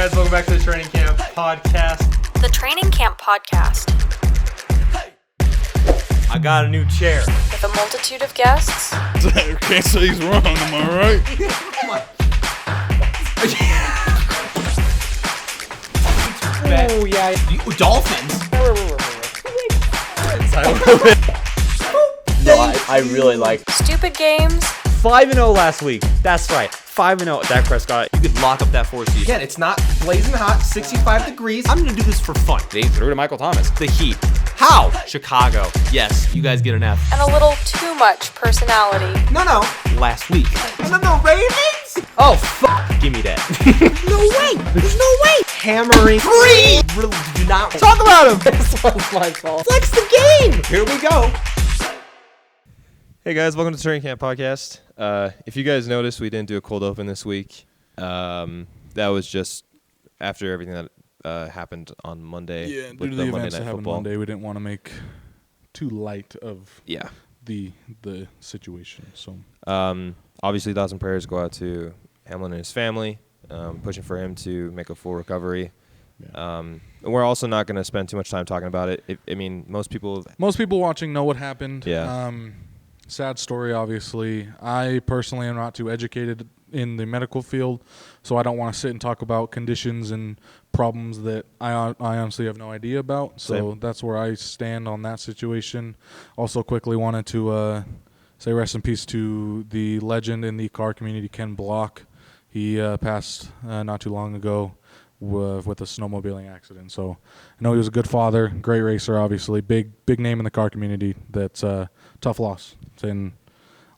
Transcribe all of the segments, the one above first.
guys, welcome back to the Training Camp Podcast. The Training Camp Podcast. I got a new chair. With a multitude of guests. Can't say he's wrong, am I right? Oh, yeah. Dolphins. No, I really like. Stupid games. 5-0 last week. That's right. 5-0. Dak Prescott. You could lock up that 4 seed. Again, it's not blazing hot, 65 degrees. I'm going to do this for fun. They threw to Michael Thomas. The Heat. How? Chicago. Yes, you guys get an F. And a little too much personality. No. Last week. No, Ravens? Oh, fuck. Give me that. No way. There's no way. Hammering. Free. Really, do not talk about him. This one's my fault. Flex the game. Here we go. Hey guys, welcome to the Training Camp Podcast. If you guys noticed, we didn't do a cold open this week. That was just after everything that happened on Monday. Yeah, with due to the the Monday events Night that happened Football. Monday, we didn't want to make too light of Yeah. the situation. So Obviously, thoughts and prayers go out to Hamlin and his family, pushing for him to make a full recovery. yeah. And we're also not going to spend too much time talking about it. I mean, most people watching know what happened. Yeah. Sad story, obviously. I personally am not too educated in the medical field, so I don't want to sit and talk about conditions and problems that I honestly have no idea about. So Same. that's where I stand on that situation. Also, quickly wanted to say rest in peace to the legend in the car community, Ken Block. He passed not too long ago with a snowmobiling accident. So I know he was a good father, great racer, obviously, big name in the car community. That's a tough loss. And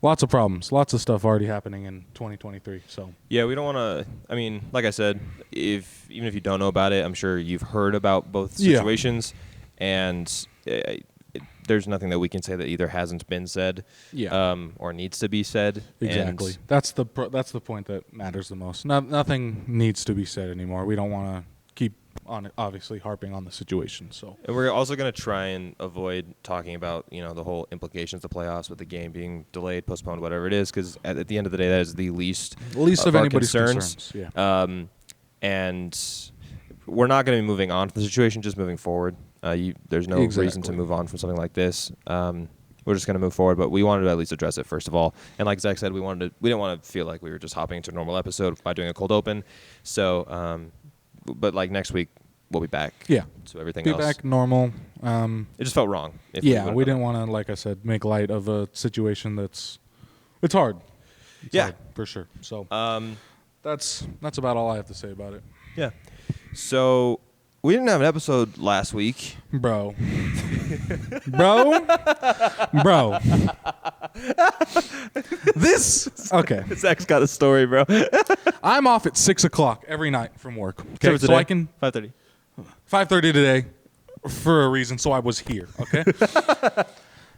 lots of problems, lots of stuff already happening in 2023. So Yeah, we don't want to. I mean, like I said, even if you don't know about it, I'm sure you've heard about both Yeah. situations, and there's nothing that we can say that either hasn't been said, or needs to be said. exactly, And that's the point that matters the most. Nothing needs to be said anymore. We don't want to keep on obviously harping on the situation. So And we're also going to try and avoid talking about, the whole implications of playoffs with the game being delayed, postponed, whatever it is, because at the end of the day, that is the least of our anybody's concerns. Yeah. And we're not going to be moving on from the situation, just moving forward. There's no reason to Exactly. move on from something like this. We're just going to move forward, but we wanted to at least address it first of all. And like Zach said, we didn't want to feel like we were just hopping into a normal episode by doing a cold open. So, but like next week, we'll be back. Yeah. So everything Be else. back normal. It just felt wrong. We didn't want to, like I said, make light of a situation it's hard. It's hard, for sure. So that's about all I have to say about it. Yeah. So we didn't have an episode last week. Bro. Okay. Zach's got a story, bro. I'm off at 6 o'clock every night from work. So Okay, so I can 5:30. 5:30 today for a reason, so I was here. Okay.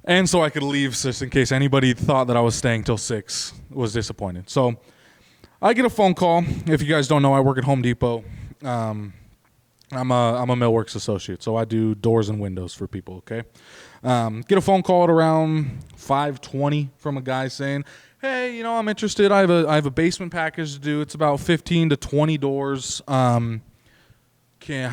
And so I could leave just in case anybody thought that I was staying till 6 was disappointed. So I get a phone call. If you guys don't know, I work at Home Depot. I'm a Millworks associate, so I do doors and windows for people, okay? Get a phone call at around 5:20 from a guy saying, hey, I'm interested. I have a basement package to do. It's about 15 to 20 doors. How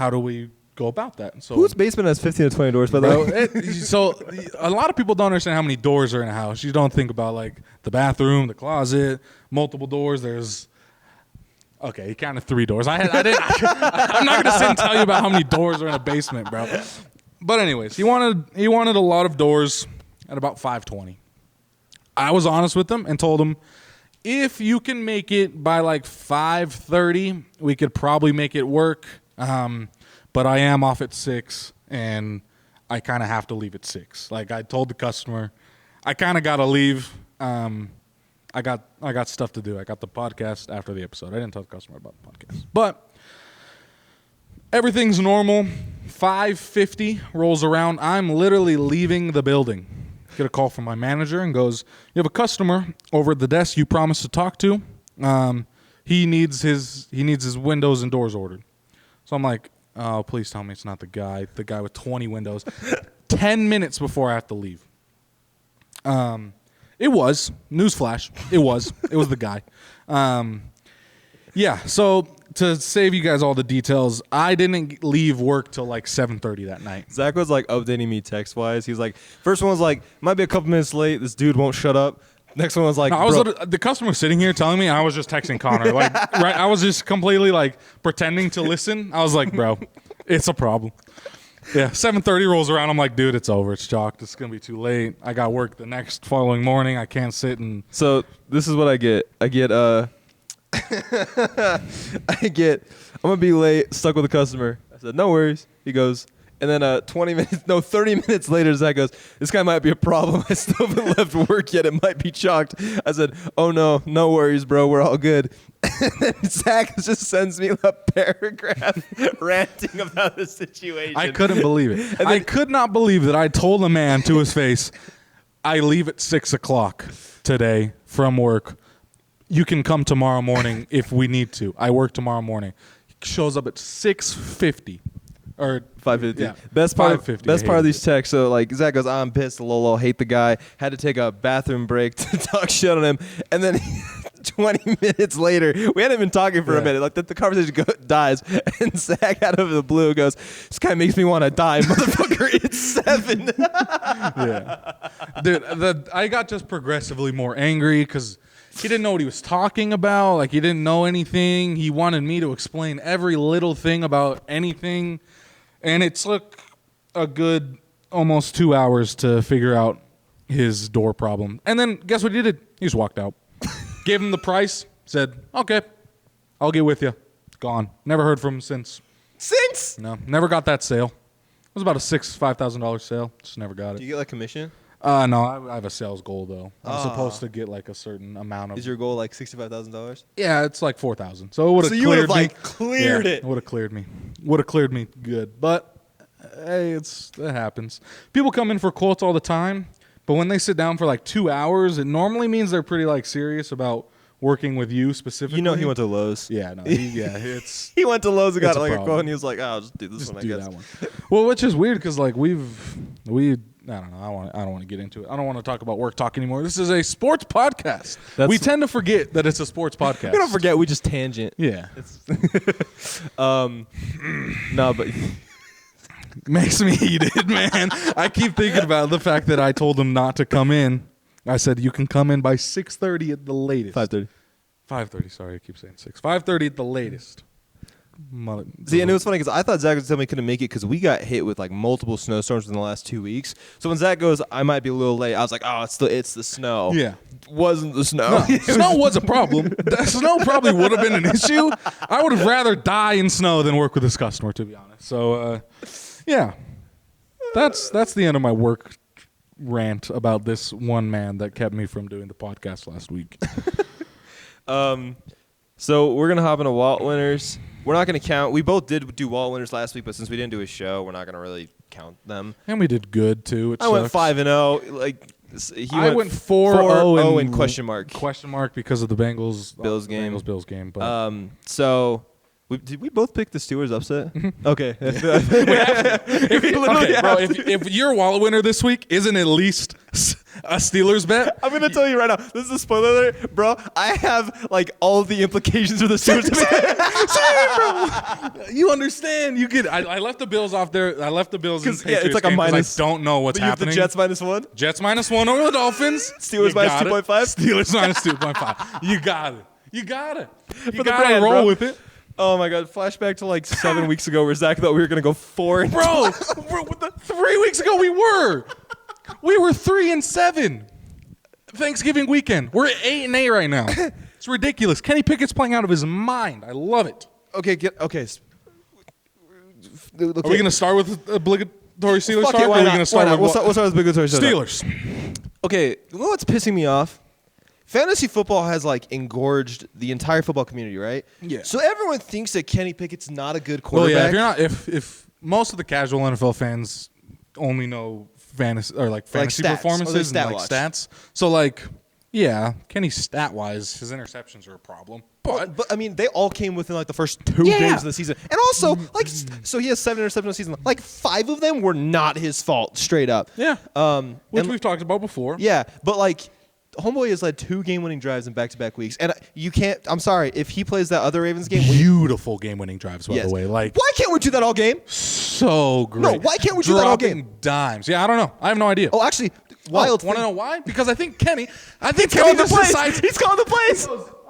do we go about that? So Whose basement has 15 to 20 doors, by the way? so a lot of people don't understand how many doors are in a house. You don't think about like the bathroom, the closet, multiple doors. There's okay, he counted 3 doors. I'm not gonna sit and tell you about how many doors are in a basement, bro. But anyways, he wanted a lot of doors at about 5:20. I was honest with him and told him, if you can make it by like 5:30, we could probably make it work. But I am off at 6, and I kind of have to leave at 6. Like I told the customer, I kind of got to leave. I got stuff to do. I got the podcast after the episode. I didn't tell the customer about the podcast. But everything's normal. 5:50 rolls around. I'm literally leaving the building. Get a call from my manager and goes, you have a customer over at the desk you promised to talk to. He needs his windows and doors ordered. So I'm like, oh, please tell me it's not the guy with 20 windows. 10 minutes before I have to leave. It was. Newsflash. It was the guy. Yeah, so to save you guys all the details, I didn't leave work till like 7:30 that night. Zach was like updating me text wise. He was like, first one was like, might be a couple minutes late. This dude won't shut up. Next one was like, No, I was the customer was sitting here telling me, and I was just texting Connor. Like, right, I was just completely like pretending to listen. I was like, bro, it's a problem. Yeah, 7:30 rolls around. I'm like, dude, it's over. It's chalked. It's gonna be too late. I got work the next following morning. I can't sit and. So this is what I get. I get I'm gonna be late, stuck with a customer. I said, no worries. He goes, and then 30 minutes later, Zach goes, this guy might be a problem. I still haven't left work yet. It might be chalked. I said, oh no worries, bro. We're all good. And then Zach just sends me a paragraph ranting about the situation. I couldn't believe it. I could not believe that I told a man to his face, I leave at 6:00 today from work. You can come tomorrow morning if we need to. I work tomorrow morning. He shows up at 6:50 or 5:50. Yeah, Best part 5:50. Best part of these texts. So like Zach goes, I'm pissed. Lolo, hate the guy. Had to take a bathroom break to talk shit on him. And then 20 minutes later, we hadn't been talking for a minute. Like the conversation dies, and Zach out of the blue goes, "This guy makes me want to die, motherfucker." It's 7. Yeah, dude. I got just progressively more angry because he didn't know what he was talking about. Like, he didn't know anything. He wanted me to explain every little thing about anything. And it took a good almost 2 hours to figure out his door problem. And then guess what he did? He just walked out. Gave him the price. Said, okay, I'll get with you. Gone. Never heard from him since. Since? No, never got that sale. It was about a $5,000 sale. Just never got it. Do you get like commission? No, I have a sales goal though. I'm supposed to get like a certain amount of. Is your goal like $65,000? Yeah, it's like 4,000. So it would have. So you would have like cleared it. It would have cleared me. Would have cleared me good. But hey, it happens. People come in for quotes all the time, but when they sit down for like 2 hours, it normally means they're pretty like serious about working with you specifically. You know, he went to Lowe's. Yeah, no, it's. He went to Lowe's and got It's a like a problem. quote, and he was like, "Oh, I'll just do this Just one, do I guess." that one. Well, which is weird because like we I don't know. I don't want to get into it. I don't want to talk about work talk anymore. This is a sports podcast. We tend to forget that it's a sports podcast. We don't forget. We just tangent. Yeah. No, but Makes me heated, man. I keep thinking about the fact that I told him not to come in. I said you can come in by 6:30 at the latest. 5:30. 5:30. Sorry, I keep saying 6. 5:30 at the latest. See, and it was funny because I thought Zach was telling me he couldn't make it because we got hit with like multiple snowstorms in the last 2 weeks. So when Zach goes, I might be a little late, I was like, oh, it's the snow. Yeah. Wasn't the snow. No, snow was a problem. That snow probably would have been an issue. I would have rather die in snow than work with this customer, to be honest. So, yeah, that's the end of my work rant about this one man that kept me from doing the podcast last week. So we're gonna hop into Walt winners. We're not gonna count. We both did do Walt winners last week, but since we didn't do a show, we're not gonna really count them. And we did good too. I went 5-0. Like I went 4-0 and question mark. Question mark because of the Bengals Bills game. Bills game. But So did we both pick the Steelers upset? Okay. If your wallet winner this week isn't at least a Steelers bet, I'm gonna tell you right now. This is a spoiler alert, bro. I have like all of the implications of the Steelers. bro, you understand? You get. I left the Bills off there. I left the Bills in Yeah, Patriots it's like a game 'cause minus. I don't know what's You have the happening. Jets -1. Jets -1 over the Dolphins. Steelers You got minus it. 2.5? Steelers minus 2.5. You got it. You got it. You For the got to brand, roll bro. with it. Oh my god! Flashback to like 7 weeks ago, where Zach thought we were gonna go 4-2. Bro, 3 weeks ago we were 3-7. Thanksgiving weekend. We're at 8-8 right now. It's ridiculous. Kenny Pickett's playing out of his mind. I love it. Okay. Are we going to start with obligatory Steelers Fuck talk? it, Or why are we not? going to start with We'll start with obligatory Steelers? Okay, you know what's pissing me off? Fantasy football has like engorged the entire football community, right? Yeah. So everyone thinks that Kenny Pickett's not a good Well, quarterback. yeah. If most of the casual NFL fans only know fantasy stats, performances or they and stat like watch. stats, so like, yeah, Kenny stat wise, his interceptions are a problem. But But I mean, they all came within like the first 2 Yeah. games of the season, and also like, so he has 7 interceptions in the season. Like 5 of them were not his fault, straight up. yeah, which and- we've talked about before. Yeah, but like, Homeboy has led 2 game-winning drives in back-to-back weeks, and you can't. I'm sorry if he plays that other Ravens game. Beautiful game-winning drives, by Yes. the way. Like, Why can't we do that all game? so great. No, why can't we do that all Dropping game? dimes. Yeah, I don't know. I have no idea. Oh, actually, wild. Want to know why? Because I think Kenny He's calling the just plays. decides. He's calling the plays.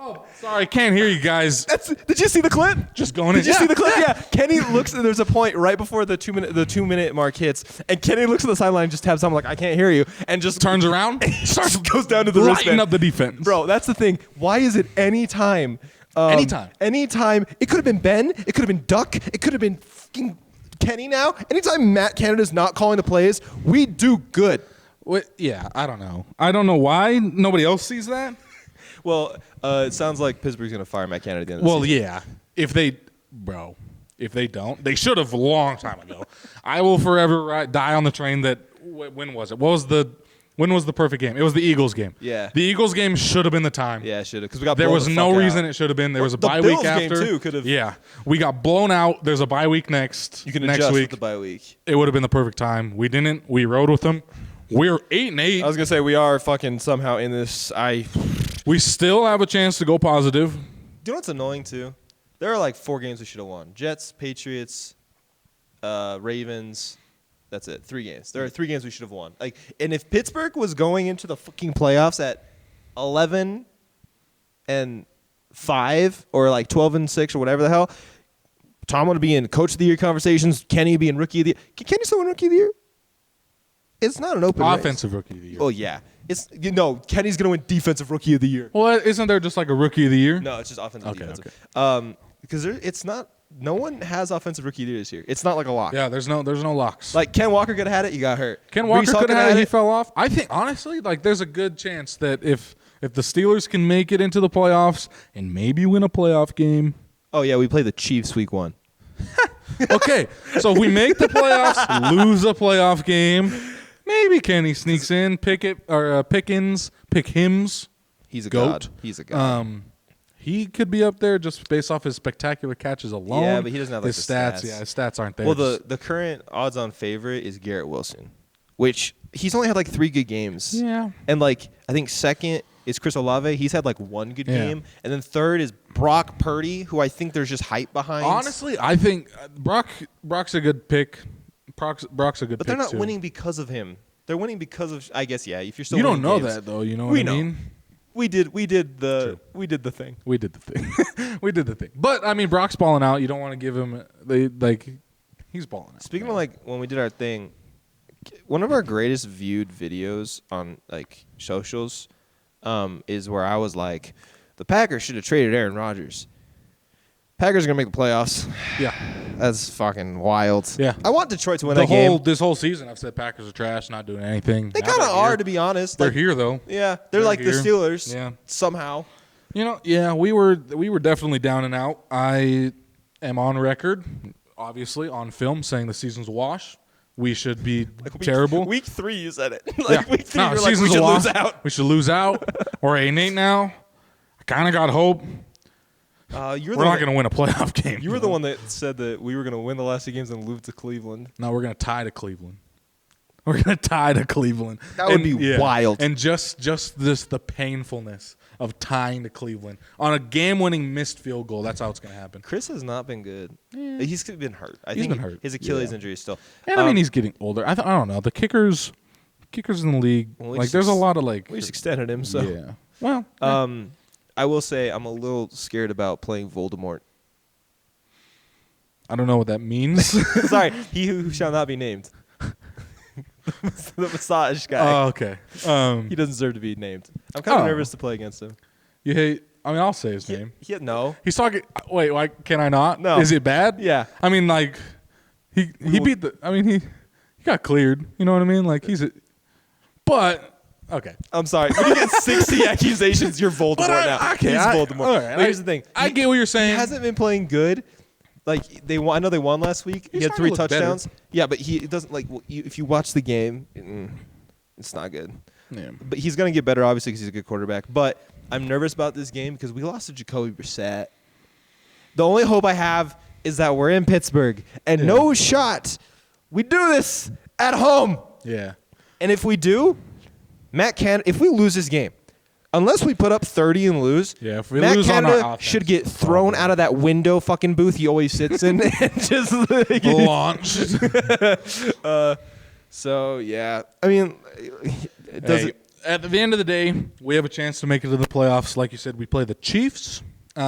Oh, sorry, can't hear you guys. Did you see the clip? Just going in. Did you see the clip? Yeah. Yeah. Kenny looks. There's a point right before the 2-minute mark hits, and Kenny looks at the sideline, and just taps on like, I can't hear you, and just Turns around, starts goes down to the lighten wristband. up the defense. Bro, that's the thing. Why is it anytime? Anytime. Anytime. It could have been Ben. It could have been Duck. It could have been fucking Kenny now. Anytime Matt Canada's not calling the plays, we do good. Yeah, I don't know. I don't know why nobody else sees that. Well, it sounds like Pittsburgh's going to fire Matt Canada at the end of the Well, season. yeah. If they don't, they should have a long time ago. I will forever die on the train that. When was it? When was the perfect game? It was the Eagles game. Yeah. The Eagles game should have been the time. Yeah, should have. Because we got There blown was the no fuck reason out. it should have been. There was a The bye Bills week game, after. too, could've- Yeah. We got blown out. There's a bye week next. You can next adjust week. with the bye week. It would have been the perfect time. We didn't. We rode with them. We're 8-8. I was going to say, we are fucking somehow in this. We still have a chance to go positive. Do you know what's annoying, too? There are like 4 games we should have won. Jets, Patriots, Ravens. That's it. 3 games. There are 3 games we should have won. And if Pittsburgh was going into the fucking playoffs at 11-5 or like 12-6 or whatever the hell, Tom would be in Coach of the Year conversations. Kenny would be in Rookie of the Year. Can Kenny still win Rookie of the Year? It's not an open race. Offensive Rookie of the Year. Oh yeah. Kenny's gonna win Defensive Rookie of the Year. Well, isn't there just like a Rookie of the Year? No, it's just offensive Okay, defensive. Because it's not. No one has offensive rookie of the year this year. It's not like a lock. Yeah, there's no locks. Like Ken Walker could have had it, you got hurt. Ken Walker Brees Hall could have had it. He it. fell off. I think honestly, like there's a good chance that if the Steelers can make it into the playoffs and maybe win a playoff game. Oh yeah, we play the Chiefs week 1. Okay, so if we make the playoffs, lose a playoff game, maybe Kenny sneaks in, Pickens, He's a Goat. god. He's a god. He could be up there just based off his spectacular catches alone. Yeah, but he doesn't have like his the stats. stats. Yeah, his stats aren't there. Well, the current odds-on favorite is Garrett Wilson, which he's only had like 3 good games. Yeah. And like I think second is Chris Olave. He's had like 1 good Yeah. game, and then third is Brock Purdy, who I think there's just hype behind. Honestly, I think Brock's a good pick. Brock's a good But pick they're not too. winning because of him. They're winning because of, I guess, yeah. If you're still You don't winning know games. that though. You know We what I know. mean? We did the True. we did the thing. We did the thing. We did the thing. But I mean, Brock's balling out. You don't want to give him he's balling out. Speaking of like when we did our thing, one of our greatest viewed videos on like socials is where I was like, the Packers should have traded Aaron Rodgers. Packers are gonna make the playoffs. Yeah. That's fucking wild. Yeah. I want Detroit to win that game. This whole season, I've said Packers are trash, not doing anything. They Now kind of they're are, here. to be honest. They're Like, here though. Yeah, they're They're like here. the Steelers. Yeah. Somehow. You know, yeah, we were definitely down and out. I am on record, obviously on film, saying the season's a wash. We should be terrible. Week 3, you said it. Yeah. Week 3, No, you're like, we season's should a wash. lose out. We should lose out. We're 8-8 now. I kind of got hope. We're We're not going to win a playoff game. You were the one that said that we were going to win the last 2 games and lose to Cleveland. No, we're going to tie to Cleveland. We're going to tie to Cleveland. That would be wild. And just the painfulness of tying to Cleveland on a game-winning missed field goal. That's how it's going to happen. Chris has not been good. He's been hurt. I He's think been hurt. his Achilles Yeah. injury is still. And I mean, he's getting older. I don't know. The kickers in the league, Well, we like just there's a lot of like. we just extended him. So, Yeah. Well. I will say I'm a little scared about playing Voldemort. I don't know what that means. Sorry, he who shall not be named. The massage guy. Oh, okay. He doesn't deserve to be named. I'm kind of Oh. nervous to play against him. You hate. I mean, I'll say his name. No. He's talking. Wait, why can I not? No. Is it bad? Yeah. I mean, like, he beat the. I mean, he got cleared. You know what I mean? Like he's. But okay. I'm sorry. When you get 60 accusations, you're Voldemort now. Okay, He's I- Voldemort. all right, But here's the thing. I get what you're saying. He hasn't been playing good. Like they won. I know they won last week. He's He had starting 3 to look better. touchdowns. Yeah, but it doesn't like if you watch the game, it's not good. Yeah. But he's gonna get better, obviously, because he's a good quarterback. But I'm nervous about this game because we lost to Jacoby Brissett. The only hope I have is that we're in Pittsburgh and no shot. We do this at home, Yeah. and if we do, if we lose this game, unless we put up 30 and lose, Yeah, if we Matt lose on Canada our offense, should get it's thrown problem. out of that window fucking booth he always sits in and just Launch. So yeah, I mean, it doesn't. At the end of the day, we have a chance to make it to the playoffs. Like you said, we play the Chiefs. We're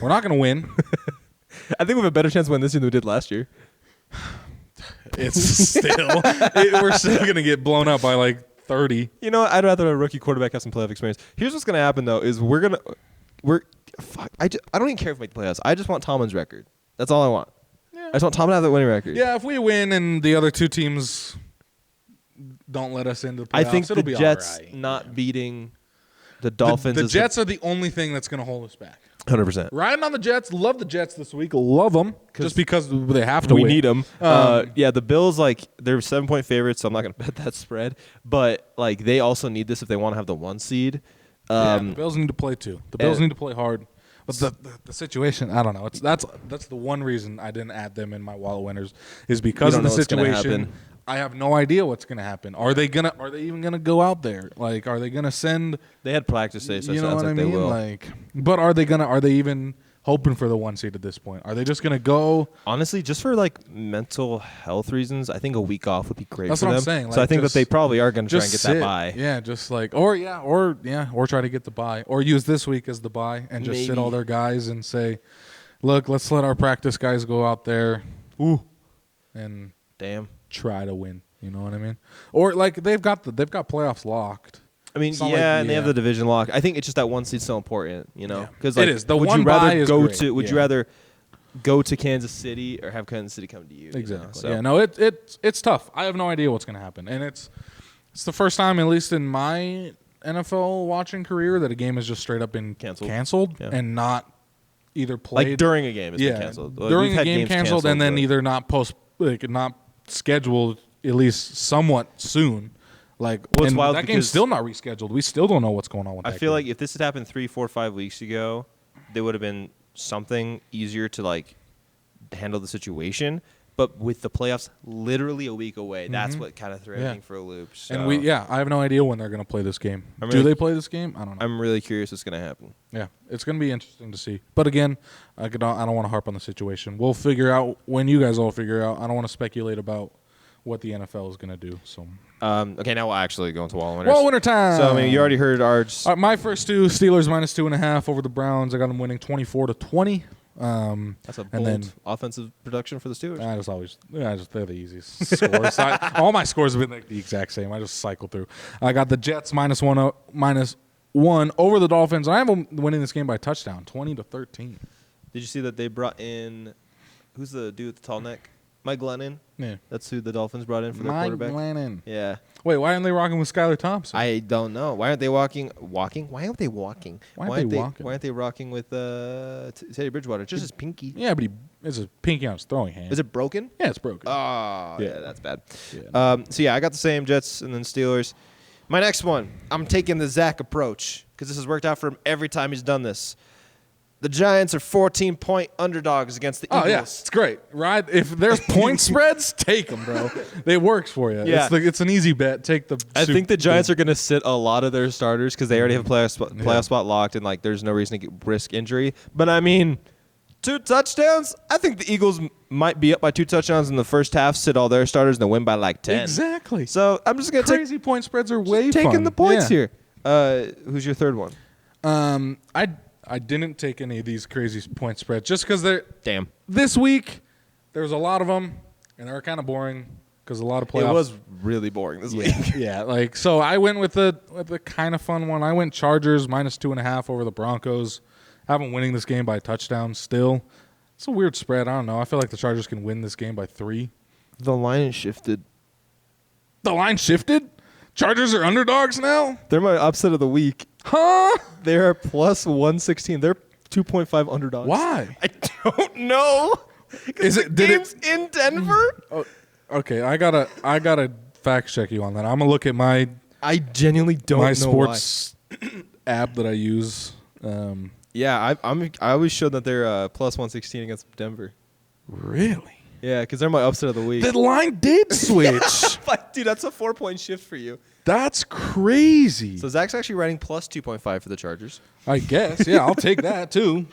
not going to win. I think we have a better chance to win this year than we did last year. It's still we're still going to get blown up by like 30. You know, I'd rather a rookie quarterback have some playoff experience. Here's what's going to happen though: is fuck. I don't even care if we make the playoffs. I just want Tomlin's record. That's all I want. Yeah. I just want Tomlin to have that winning record. Yeah, if we win and the other two teams don't let us into the playoffs, I think it'll the be Jets all right. not beating the Dolphins. The is Jets are the only thing that's going to hold us back. 100%. Riding on the Jets, love the Jets this week, love them just because they have to We win. need them. Yeah, the Bills, like, they're 7-point favorites, so I'm not going to bet that spread. But, like, they also need this if they want to have the 1 seed. The Bills need to play too. The Bills need to play hard. But the situation, I don't know. That's the one reason I didn't add them in my wallet winners is because of don't the know what's gonna situation. happen. I have no idea what's going to happen. Are they even gonna go out there? Like, are they gonna send? They had practice today, so it You know sounds what like I mean? they will. Like, but are they even hoping for the 1 seed at this point? Are they just gonna go? Honestly, just for, like, mental health reasons, I think a week off would be great That's for what them. I'm saying. So I Like, think that just- they probably are going to try and Just get sit. that bye. Yeah, just like or try to get the bye or use this week as the bye and just sit Maybe. all their guys and say, look, let's let our practice guys go out there, and Damn. try to win. You know what I mean? Or like they've got playoffs locked. I mean, It's not yeah, like- and they have the division lock. I think it's just that 1 seed's so important, you know? Yeah. Because It is. The would one you rather bye is go great. to? Would you Yeah. rather go to Kansas City or have Kansas City come to you? Exactly. You know? So, Yeah. No, it's tough. I have no idea what's going to happen, and it's the first time, at least in my NFL watching career, that a game has just straight up been Canceled. Yeah. and not either played like during a game, it's been canceled. Like, during we've a had game games canceled, and then but- either not scheduled at least somewhat soon. Like, Well, it's and wild that game's because- still not rescheduled. We still don't know what's going on with that. I feel game. like if this had happened 3, 4, 5 weeks ago, there would have been something easier to like handle the situation. But with the playoffs literally a week away, that's what kind of threw Yeah. everything for a loop. So and I have no idea when they're going to play this game. I'm Do really- they play this game? I don't know. I'm really curious what's going to happen. Yeah, it's going to be interesting to see. But again, I don't want to harp on the situation. We'll figure out when you guys all figure out. I don't want to speculate about what the NFL is going to do. So, Okay, now we'll actually go into Wall Winners. well, winter time. So, I mean, you already heard ours. My first two, Steelers minus 2.5 over the Browns. I got them winning 24-20. That's a and bold then offensive production for the Steelers. they're the easiest scores. All my scores have been like the exact same. I just cycle through. I got the Jets minus one over the Dolphins. I have them winning this game by a touchdown, 20-13. Did you see that they brought in, who's the dude with the tall neck? Mike Glennon. Yeah, That's who the Dolphins brought in for their Mike quarterback. Glennon. Yeah. Wait, why aren't they rocking with Skylar Thompson? I don't know. Why aren't they walking? Why aren't they walking? Why aren't they walking? Why aren't they rocking with Teddy Bridgewater? Just his pinky. Yeah, but it's a pinky on his throwing hand. Is it broken? Yeah, it's broken. Oh, yeah, Yeah. that's bad. Yeah. So, yeah, I got the same Jets and then Steelers. My next one, I'm taking the Zach approach because this has worked out for him every time he's done this. The Giants are 14-point underdogs against the Eagles. Oh, yeah, it's great. Right? If there's point spreads, take them, bro. It works for you. Yeah. It's an easy bet. Take the. I think the Giants are going to sit a lot of their starters because they already have a playoff spot locked and like there's no reason to risk injury. But I mean, 2 touchdowns. I think the Eagles might be up by 2 touchdowns in the first half, sit all their starters, and then win by like 10. Exactly. So I'm just going to take Crazy point spreads are way taking fun. the points Yeah. here. Who's your third one? I didn't take any of these crazy point spreads just because they're Damn. this week. There's a lot of them, and they were kind of boring because a lot of playoffs. It was really boring this week. Yeah, like so. I went with the kind of fun one. I went Chargers minus 2.5 over the Broncos. Have them winning this game by a touchdown. Still, it's a weird spread. I don't know. I feel like the Chargers can win this game by 3. The line is shifted. The line shifted. Chargers are underdogs now. They're my upset of the week. Huh? They're plus 116. They're 2.5 underdogs. Why? I don't know. Is it? Did Game's it? in Denver? Oh, okay, I gotta fact check you on that. I'm gonna look at my I genuinely don't know sports app that I use. Yeah, I always showed that they're plus 116 against Denver. Really? Yeah, because they're my upset of the week. The line did switch. Dude, that's a 4-point shift for you. That's crazy. So Zach's actually writing plus 2.5 for the Chargers. I guess. Yeah, I'll take that too.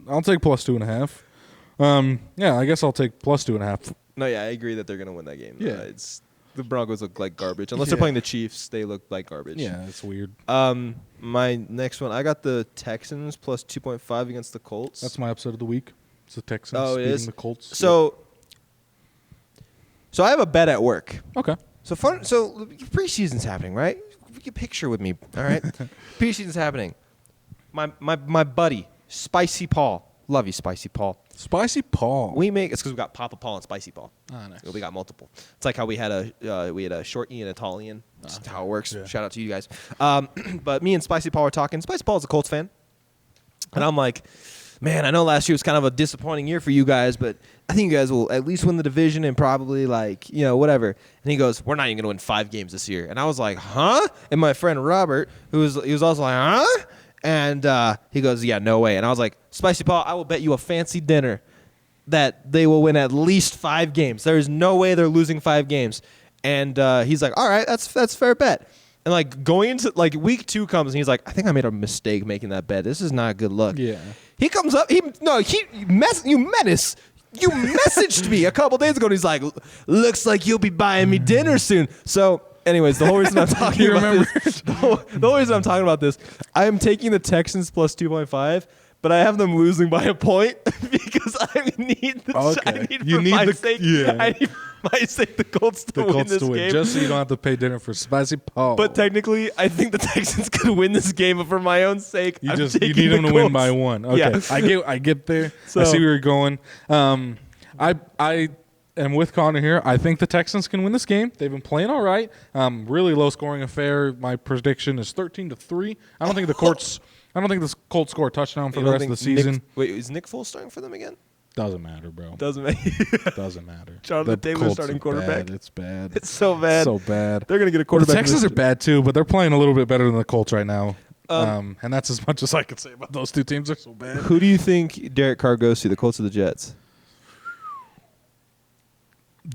I'll take plus 2.5. Yeah, I guess I'll take plus 2.5. No, yeah, I agree that they're gonna win that game. Yeah. It's the Broncos look like garbage. Unless they're playing the Chiefs, they look like garbage. Yeah, it's weird. My next one, I got the Texans plus 2.5 against the Colts. That's my upset of the week. It's the Texans Oh, it beating is? the Colts. So I have a bet at work. Okay. So preseason's happening, right? You can picture with me, all right? Preseason's happening. My buddy, Spicy Paul. Love you, Spicy Paul. Spicy Paul. It's because we got Papa Paul and Spicy Paul. Ah, nice. We got multiple. It's like how we had a short E and a tall Ian. That's how it works. Yeah. Shout out to you guys. But me and Spicy Paul were talking. Spicy Paul is a Colts fan, and I'm like, man, I know last year was kind of a disappointing year for you guys, but I think you guys will at least win the division and probably whatever. And he goes, we're not even gonna win 5 games this year. And I was like, huh? And my friend Robert, he was also like, huh? And he goes, yeah, no way. And I was like, Spicy Paul, I will bet you a fancy dinner that they will win at least 5 games. There is no way they're losing 5 games. And he's like, all right, that's fair bet. And going into week 2 comes and he's like, I think I made a mistake making that bet. This is not a good look. Yeah. He comes up. You menace. You messaged me a couple days ago and he's like, looks like you'll be buying me dinner soon. So anyways, the whole reason I'm talking about this, the whole reason I'm talking about this, I am taking the Texans plus 2.5, but I have them losing by a point because I need my sake the Colts to win this game. Just so you don't have to pay dinner for Spicy Paul. But technically, I think the Texans could win this game, but for my own sake, you I'm need taking them the to win Colts. by 1. Okay, Yeah. I get there. So- I see where you're going. I am with Connor here. I think the Texans can win this game. They've been playing all right. Really low scoring affair. My prediction is 13-3. I don't think the Colts score a touchdown for the rest of the season. Is Nick Foles starting for them again? Doesn't matter, bro. Doesn't matter. Doesn't matter. Jonathan Taylor Colts starting are quarterback. Bad. It's bad. It's so bad. So bad. They're gonna get a The quarterback. Texans are bad too, but they're playing a little bit better than the Colts right now. And that's as much as I can say about those two teams. They're so bad. Who do you think Derek Carr goes to? The Colts or the Jets?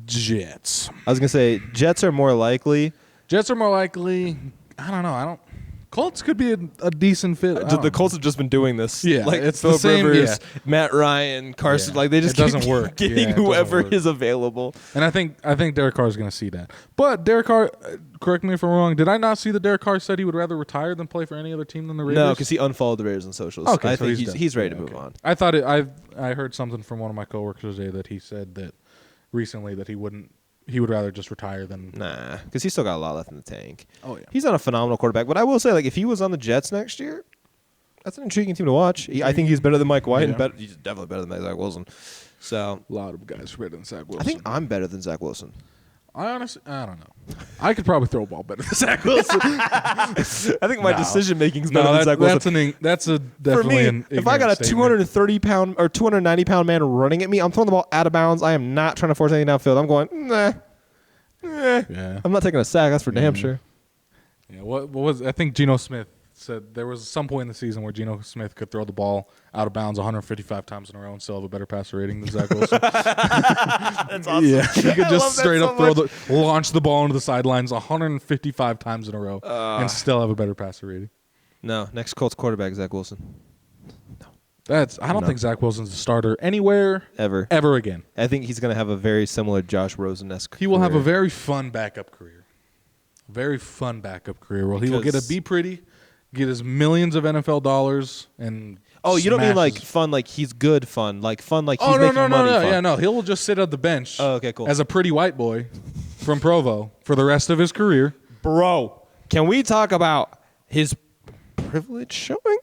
Jets. I was gonna say Jets are more likely. Jets are more likely. I don't know. Colts could be a decent fit. The Colts have just been doing this. Yeah, it's the Philip same- Rivers, yeah. Matt Ryan, Carson. Yeah. They just It doesn't keep work. getting Yeah, it doesn't whoever work. is available. And I think Derek Carr is going to see that. But Derek Carr, correct me if I'm wrong. Did I not see that Derek Carr said he would rather retire than play for any other team than the Raiders? No, because he unfollowed the Raiders on socials. Okay, I so think done. he's ready to Yeah, move okay. on. I thought I heard something from one of my coworkers today that he said that recently that he would rather just retire than. Nah, because he's still got a lot left in the tank. Oh yeah. He's not a phenomenal quarterback, but I will say, if he was on the Jets next year, that's an intriguing team to watch. I think he's better than Mike White, Yeah. and he's definitely better than Zach Wilson. So A lot of guys better than Zach Wilson. I think I'm better than Zach Wilson. I don't know. I could probably throw a ball better than Zach Wilson. I think my No. decision making is better than Zach Wilson. That's a For definitely me, an if I got a ignorant statement. 230-pound or 290-pound man running at me, I'm throwing the ball out of bounds. I am not trying to force anything downfield. I'm going, nah. Yeah. I'm not taking a sack. That's for damn sure. Yeah, what was I think Geno Smith said there was some point in the season where Geno Smith could throw the ball out of bounds 155 times in a row and still have a better passer rating than Zach Wilson. That's awesome. Yeah, he could I love just that straight so up throw much. launch the ball into the sidelines 155 times in a row and still have a better passer rating. No, next Colts quarterback, Zach Wilson. I don't think Zach Wilson's a starter anywhere Ever. again. I think he's going to have a very similar Josh Rosen-esque He will have a career. very fun backup career. Where he will get a Because- be pretty, get his millions of NFL dollars, and Oh, you don't mean smash like his- fun, like he's good fun, like fun, like he's Oh making no money fun. yeah no he'll just sit at the bench. Oh, okay, cool. As a pretty white boy from Provo for the rest of his career. Bro, can we talk about his privilege showing?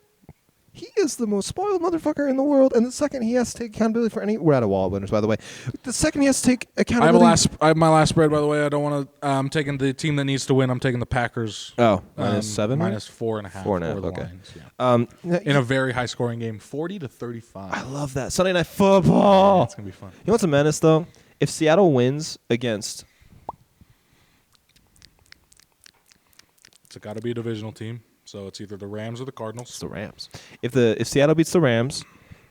He is the most spoiled motherfucker in the world, and the second he has to take accountability for any, we're out of wall winners, by the way. The second he has to take accountability. I have my last spread, by the way. I don't want to. I'm taking the team that needs to win. I'm taking the Packers. Oh, minus 7? minus 4.5. 4.5, over the okay. Lions, yeah. In I a very high scoring game, 40-35. love that Sunday Night Football. It's gonna be fun. You know what's a menace though? If Seattle wins against, It's got to be a divisional team, so it's either the Rams or the it's Cardinals. the Rams. If Seattle beats the Rams,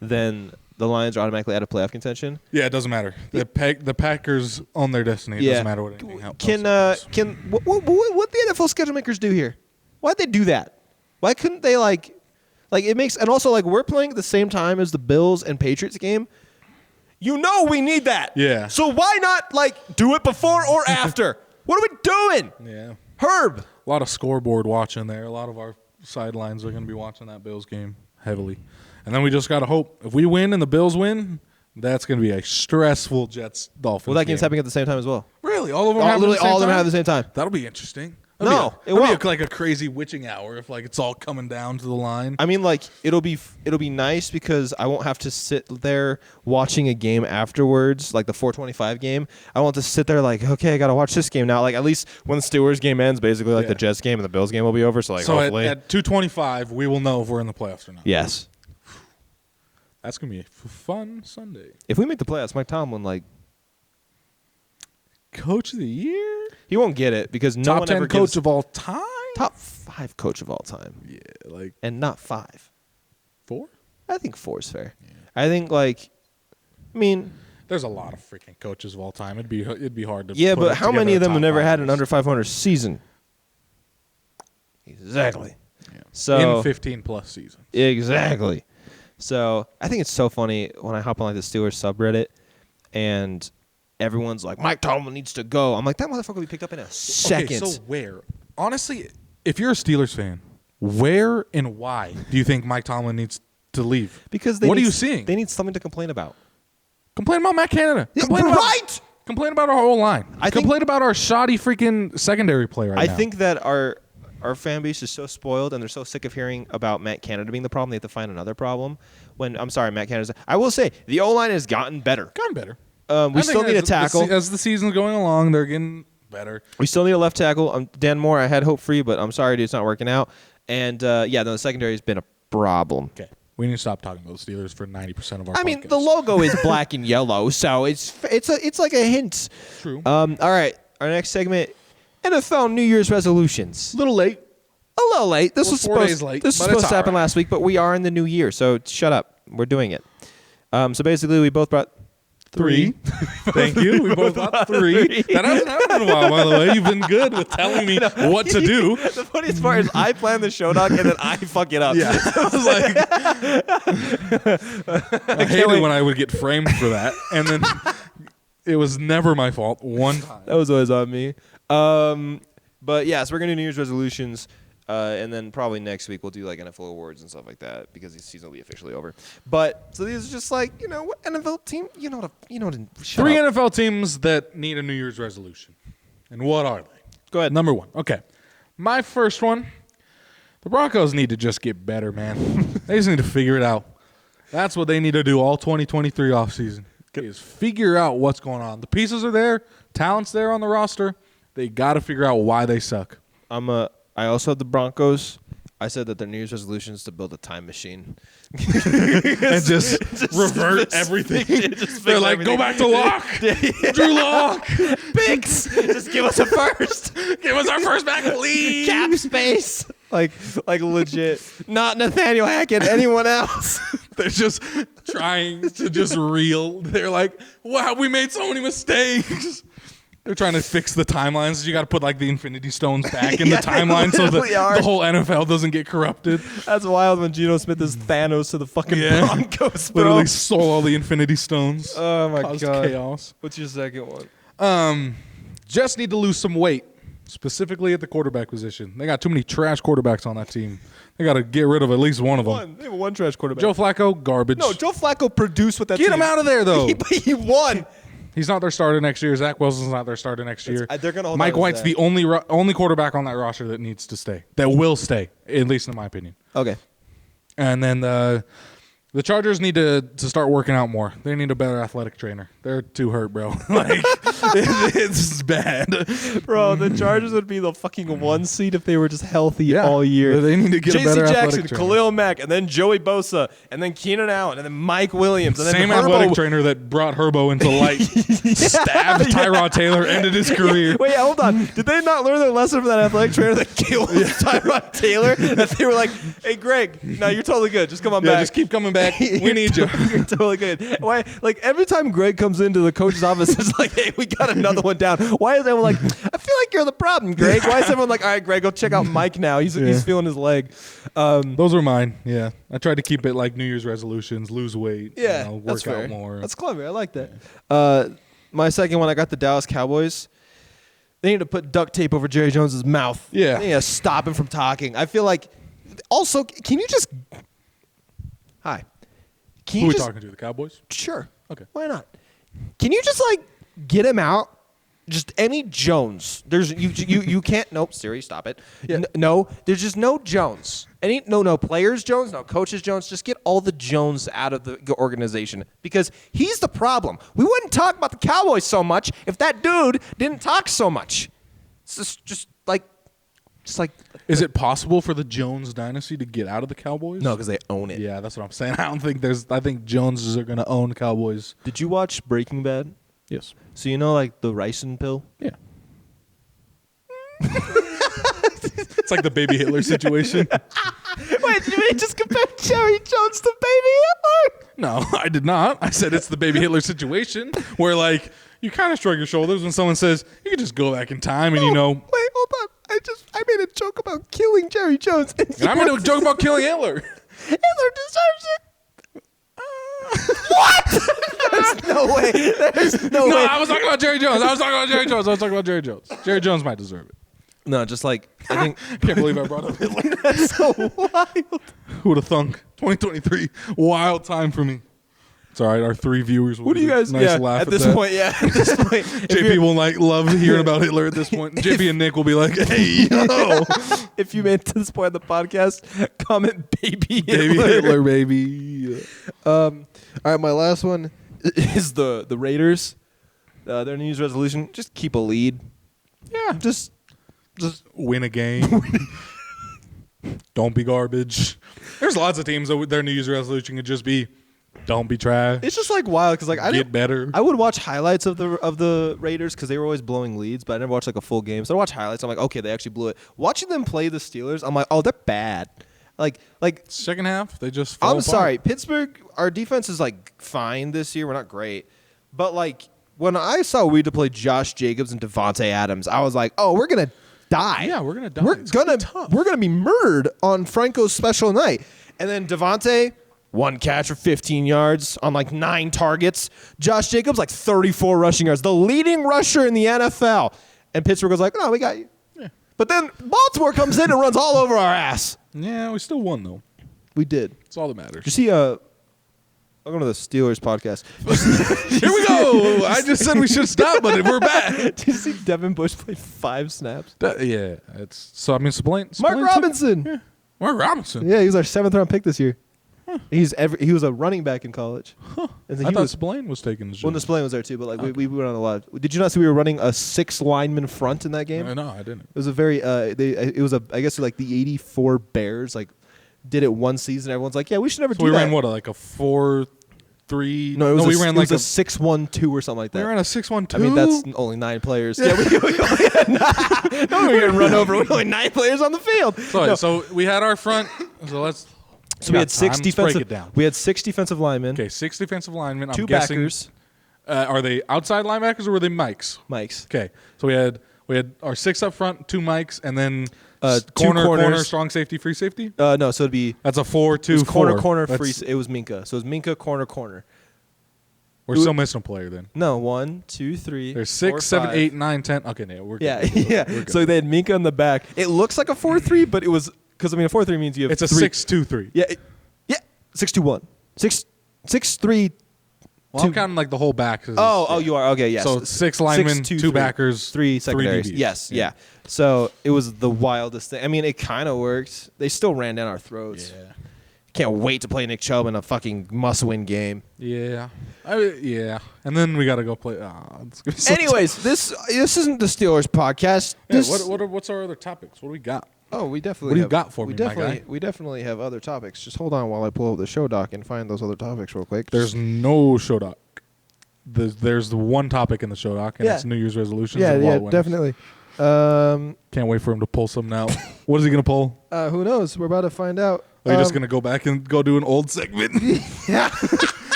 then the Lions are automatically out of playoff contention. Yeah, it doesn't matter. The Packers own their destiny. It doesn't matter what anything else happens. What the NFL schedule makers do here? Why'd they do that? Why couldn't they like it makes, and also like we're playing at the same time as the Bills and Patriots game. You know we need that. Yeah. So why not like do it before or after? What are we doing? Yeah. Herb. A lot of scoreboard watching there. A lot of our sidelines are going to be watching that Bills game heavily. And then we just got to hope. If we win and the Bills win, that's going to be a stressful Jets-Dolphins Well, that game's happening at the same time as well. Really? All of them Literally all of them have at the same time. That'll be interesting. It That'll won't. be like a crazy witching hour if like it's all coming down to the line. I mean, like it'll be nice because I won't have to sit there watching a game afterwards, like the 4:25 game. I won't have to sit there like, okay, I gotta watch this game now. Like at least when the Steelers game ends, basically like the Jets game and the Bills game will be over. So like hopefully at 2:25 we will know if we're in the playoffs or not. Yes, that's gonna be a fun Sunday. If we make the playoffs, Mike Tomlin Coach of the year. He won't get it because no Top one 10 ever coach gives of all time. top 5 coach of all time. Yeah, like And not 5. 4. I think 4 is fair. Yeah. I think There's a lot of freaking coaches of all time. It'd be hard to. yeah, put but it how together many of a them have top never 5 had an list. under 500 season? Exactly. Yeah. So in 15 plus seasons. Exactly. So I think it's so funny when I hop on like the Steelers subreddit and everyone's like, Mike Tomlin needs to go. I'm like, that motherfucker will be picked up in a second. Okay, so where? Honestly, if you're a Steelers fan, where and why do you think Mike Tomlin needs to leave? Because what are you seeing? They need something to complain about. Complain about Matt Canada. Complain about our whole line. Complain about our shoddy freaking secondary play right now. I think that our fan base is so spoiled and they're so sick of hearing about Matt Canada being the problem. They have to find another problem. When Matt Canada's. I will say the O-line has gotten better. We still need a tackle. As the season's going along, they're getting better. We still need a left tackle. Dan Moore, I had hope for you, but I'm sorry, dude, it's not working out. And the secondary has been a problem. Okay. We need to stop talking about the Steelers for 90% of our I mean, podcast. the logo is black and yellow, so it's like a hint. True. All right, our next segment, NFL New Year's resolutions. A little late. A little late. This was 4 days late, This was but supposed it's to happen all right. last week, but we are in the new year, so shut up. We're doing it. So basically, we both brought 3. Thank you. We both got 3. That hasn't happened in a while, by the way. You've been good with telling me what to do. The funniest part is I plan the show, dog, and then I fuck it up. Yeah. I was like, I hated when I would get framed for that. And then it was never my fault one time. That was always on me. But yeah, so we're going to do New Year's resolutions. And then probably next week we'll do like NFL awards and stuff like that because the season will be officially over. But so these are just like, what NFL team, shut 3 up. NFL teams that need a New Year's resolution. And what are they? Go ahead. Number 1. Okay. My first one, the Broncos need to just get better, man. They just need to figure it out. That's what they need to do all 2023 offseason. Is figure out what's going on. The pieces are there. Talent's there on the roster. They got to figure out why they suck. I also have the Broncos. I said that their New Year's resolution is to build a time machine. And just revert everything. They're like, everything. go back to Locke. Drew Locke. Bix, just give us a first. Give us our first back, please. Cap space. Like legit. Not Nathaniel Hackett. Anyone else? They're just trying to just reel. They're like, wow, we made so many mistakes. They're trying to fix the timelines. You got to put like the Infinity Stones back in the timeline so the whole NFL doesn't get corrupted. That's wild when Geno Smith is Thanos to the fucking Broncos, bro. Literally stole all the Infinity Stones. Oh my Caused god. chaos. What's your second one? Just need to lose some weight, specifically at the quarterback position. They got too many trash quarterbacks on that team. They got to get rid of at least one of them. They have one trash quarterback. Joe Flacco, garbage. No, Joe Flacco produced with that team. Get him out of there, though. He won. He's not their starter next year. Zach Wilson's not their starter next year. They're gonna hold Mike on to White's Zach. the only quarterback on that roster that needs to stay. That will stay, at least in my opinion. Okay. And then the Chargers need to start working out more. They need a better athletic trainer. They're too hurt, bro. Like it's bad. Bro, the Chargers would be the fucking 1 seed if they were just healthy all year. They need to get a better J.C. athletic Jackson, trainer. Khalil Mack, and then Joey Bosa, and then Keenan Allen, and then Mike Williams, and then Same Herbo. athletic trainer that brought Herbo into light, stabbed Tyrod Taylor, ended his career. Wait, hold on. Did they not learn their lesson from that athletic trainer that killed Tyrod Taylor? That they were like, hey, Greg, no, you're totally good. Just come on back. Just keep coming back. Beck. We need you. You're totally good. Why? Like every time Greg comes into the coach's office, it's like, hey, we got another one down. Why is everyone like, I feel like you're the problem, Greg? Why is everyone like, all right, Greg, go check out Mike now. He's feeling his leg. Those were mine. Yeah, I tried to keep it like New Year's resolutions: lose weight. Yeah, work that's fair. out more. That's clever. I like that. My second one, I got the Dallas Cowboys. They need to put duct tape over Jerry Jones's mouth. Yeah. They need to stop him from talking. I feel like. Also, can you just? Hi. Can Who you are we just? talking to? The Cowboys? Sure. Okay. Why not? Can you just like get him out? Just any Jones. There's you can't. Nope. Siri, stop it. Yeah. No. There's just no Jones. No players Jones. No coaches Jones. Just get all the Jones out of the organization because he's the problem. We wouldn't talk about the Cowboys so much if that dude didn't talk so much. It's just like. Is it possible for the Jones dynasty to get out of the Cowboys? No, because they own it. Yeah, that's what I'm saying. I think Joneses are going to own Cowboys. Did you watch Breaking Bad? Yes. So you know like the ricin pill? Yeah. It's like the baby Hitler situation. Wait, did we just compare Jerry Jones to baby Hitler? No, I did not. I said it's the baby Hitler situation where like you kind of shrug your shoulders when someone says you can just go back in time and Wait, hold on. I made a joke about killing Jerry Jones. And I made a joke about killing Hitler. Hitler deserves it. What? There's no way. There's no way. I was talking about Jerry Jones. Jerry Jones might deserve it. No, just like I think. Can't believe I brought up Hitler. That's so wild. Who would have thunk? 2023, wild time for me. It's all right. Our 3 viewers will What do you guys? nice laugh at this that. point, yeah. At this point, JP will like love hearing about Hitler at this point. JP and Nick will be like, "Hey, yo, if you made it to this point of the podcast, comment baby Hitler. baby Hitler, baby." All right, my last one is the Raiders. Their New Year's resolution: just keep a lead. Yeah, Just win a game. Don't be garbage. There's lots of teams that their New Year's resolution could just be, don't be trash. it's just like wild because like Get better. I would watch highlights of the Raiders because they were always blowing leads, but I never watched like a full game. So I watch highlights. I'm like, okay, they actually blew it. Watching them play the Steelers, I'm like, oh, they're bad. Like Second half, they just fell I'm apart. sorry, Pittsburgh. Our defense is like fine this year. We're not great, but like when I saw we had to play Josh Jacobs and Devontae Adams, I was like, oh, we're gonna die. Yeah, we're gonna die. We're It's gonna be tough. we're gonna be murdered on Franco's special night. And then Devontae, 1 catch for 15 yards on like 9 targets. Josh Jacobs like 34 rushing yards, the leading rusher in the NFL. And Pittsburgh was like, no, we got you. Yeah. But then Baltimore comes in and runs all over our ass. Yeah, we still won though. We did. That's all that matters. Did you see welcome to the Steelers podcast. Here we go. I just said we should stop, but we're back. Did you see Devin Bush play 5 snaps? Yeah, it's so. I mean, Spillane Mark took- Robinson. Yeah. Mark Robinson. Yeah, he was our 7th round pick this year. He was a running back in college. And then I he thought was, Spillane was taking the well, shot. Spillane was there too, but like we went on a lot. Did you not see we were running a 6 lineman front in that game? No, I didn't. It was a very it was a I guess like the 84 Bears like did it one season. Everyone's like, yeah, we should never So do we that. ran what, like a 4-3? No, we ran like a 6-1-2 or something like that. we ran a 6-1-2. I mean, that's only 9 players. Yeah, we only had 9. No, we were gonna run over. We only 9 players on the field. So we had our front. So let's. So we had 6 Let's break defensive. it down. We had 6 defensive linemen. Okay, 6 defensive linemen. 2 I'm guessing, backers. Are they outside linebackers or were they Mikes? Mikes. Okay, so we had our 6 up front, 2 Mikes, and then 2 corner, corners. strong safety, free safety. No, so it'd be That's a 4-2-4. corner, That's- free. It was Minka. So it was Minka, corner. We're still missing a player then. No, 1, 2, 3. There's 4, 6, 7, 5. 8, 9, 10. Okay, no, we're good. Yeah, We're good. yeah. We're good. So they had Minka in the back. It looks like a 4-3, but it was because I mean a 4-3 means you have It's a 3. 6-2-3. Yeah, 6-2-1. 6-3. Well, I'm counting like the whole back. Oh, you are okay. Yes. So 6 linemen, 6, 2, 2 3. backers, 3 secondaries. DBs. Yes, yeah. So it was the wildest thing. I mean, it kind of worked. They still ran down our throats. Yeah. Can't wait to play Nick Chubb in a fucking must-win game. Yeah. Yeah. And then we got to go play. It's gonna be so Anyways, this isn't the Steelers podcast. Yeah, This, what's our other topics? What do we got? Oh, we definitely. What do you have, got for we me, my definitely, guy? We definitely have other topics. Just hold on while I pull up the show doc and find those other topics real quick. There's no show doc. There's the one topic in the show doc, and Yeah. it's New Year's resolutions. yeah, and yeah, wallet winners. definitely. Can't wait for him to pull something out. What is he gonna pull? Who knows? We're about to find out. Are you just gonna go back and go do an old segment? Yeah.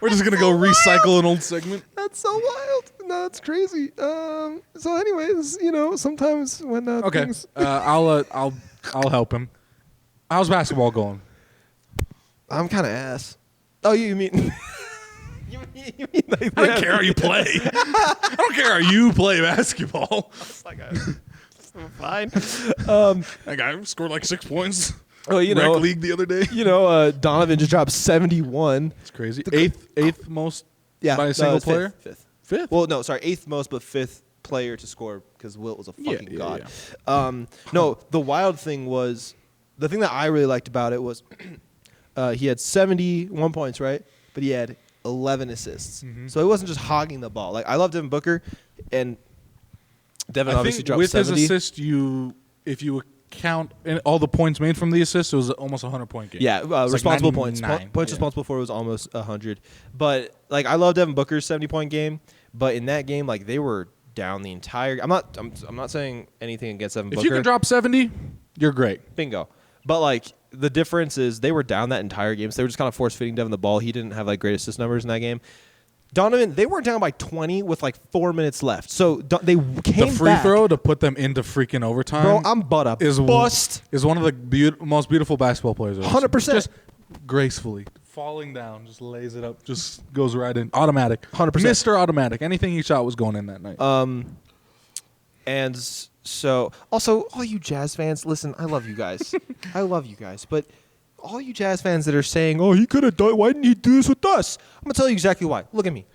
We're just gonna go recycle an old segment. That's so wild. No, that's crazy. So anyways, sometimes when Okay, things I'll help him. How's basketball going? I'm kind of ass. Oh, you mean you mean like I don't care how you play. I don't care how you play basketball. fine. That guy scored like 6 points. Oh, Rec league the other day. Donovan just dropped 71. It's crazy. Eighth most by a no, single it's player. Fifth. Well, no, sorry, 8th most, but 5th player to score because Wilt was a fucking god. Yeah. No, the wild thing was the thing that I really liked about it was he had 71 points, right? But he had 11 assists. Mm-hmm. So he wasn't just hogging the ball. Like I love Devin Booker, and Devin obviously dropped with 70. his assist, if you count all the points made from the assist, it was almost a 100-point game. Yeah, It's responsible like points. 99. Points responsible for was almost 100. But like I love Devin Booker's 70-point game, but in that game, like they were down the entire. I'm not saying anything against Devin Booker. If you can drop 70, you're great. Bingo. But like the difference is they were down that entire game, so they were just kind of force feeding Devin the ball. He didn't have like great assist numbers in that game. Donovan, they were down by 20 with like 4 minutes left. So they came The free back. throw to put them into freaking overtime. Bro, I'm butt up. Is Bust. Is one of the most beautiful basketball players. 100%. Just gracefully falling down, just lays it up, just goes right in. Automatic. 100%. Mr. Automatic. Anything he shot was going in that night. And so, also, all you Jazz fans, listen, I love you guys. I love you guys. But all you Jazz fans that are saying, oh, he could have done, why didn't he do this with us? I'm going to tell you exactly why. Look at me.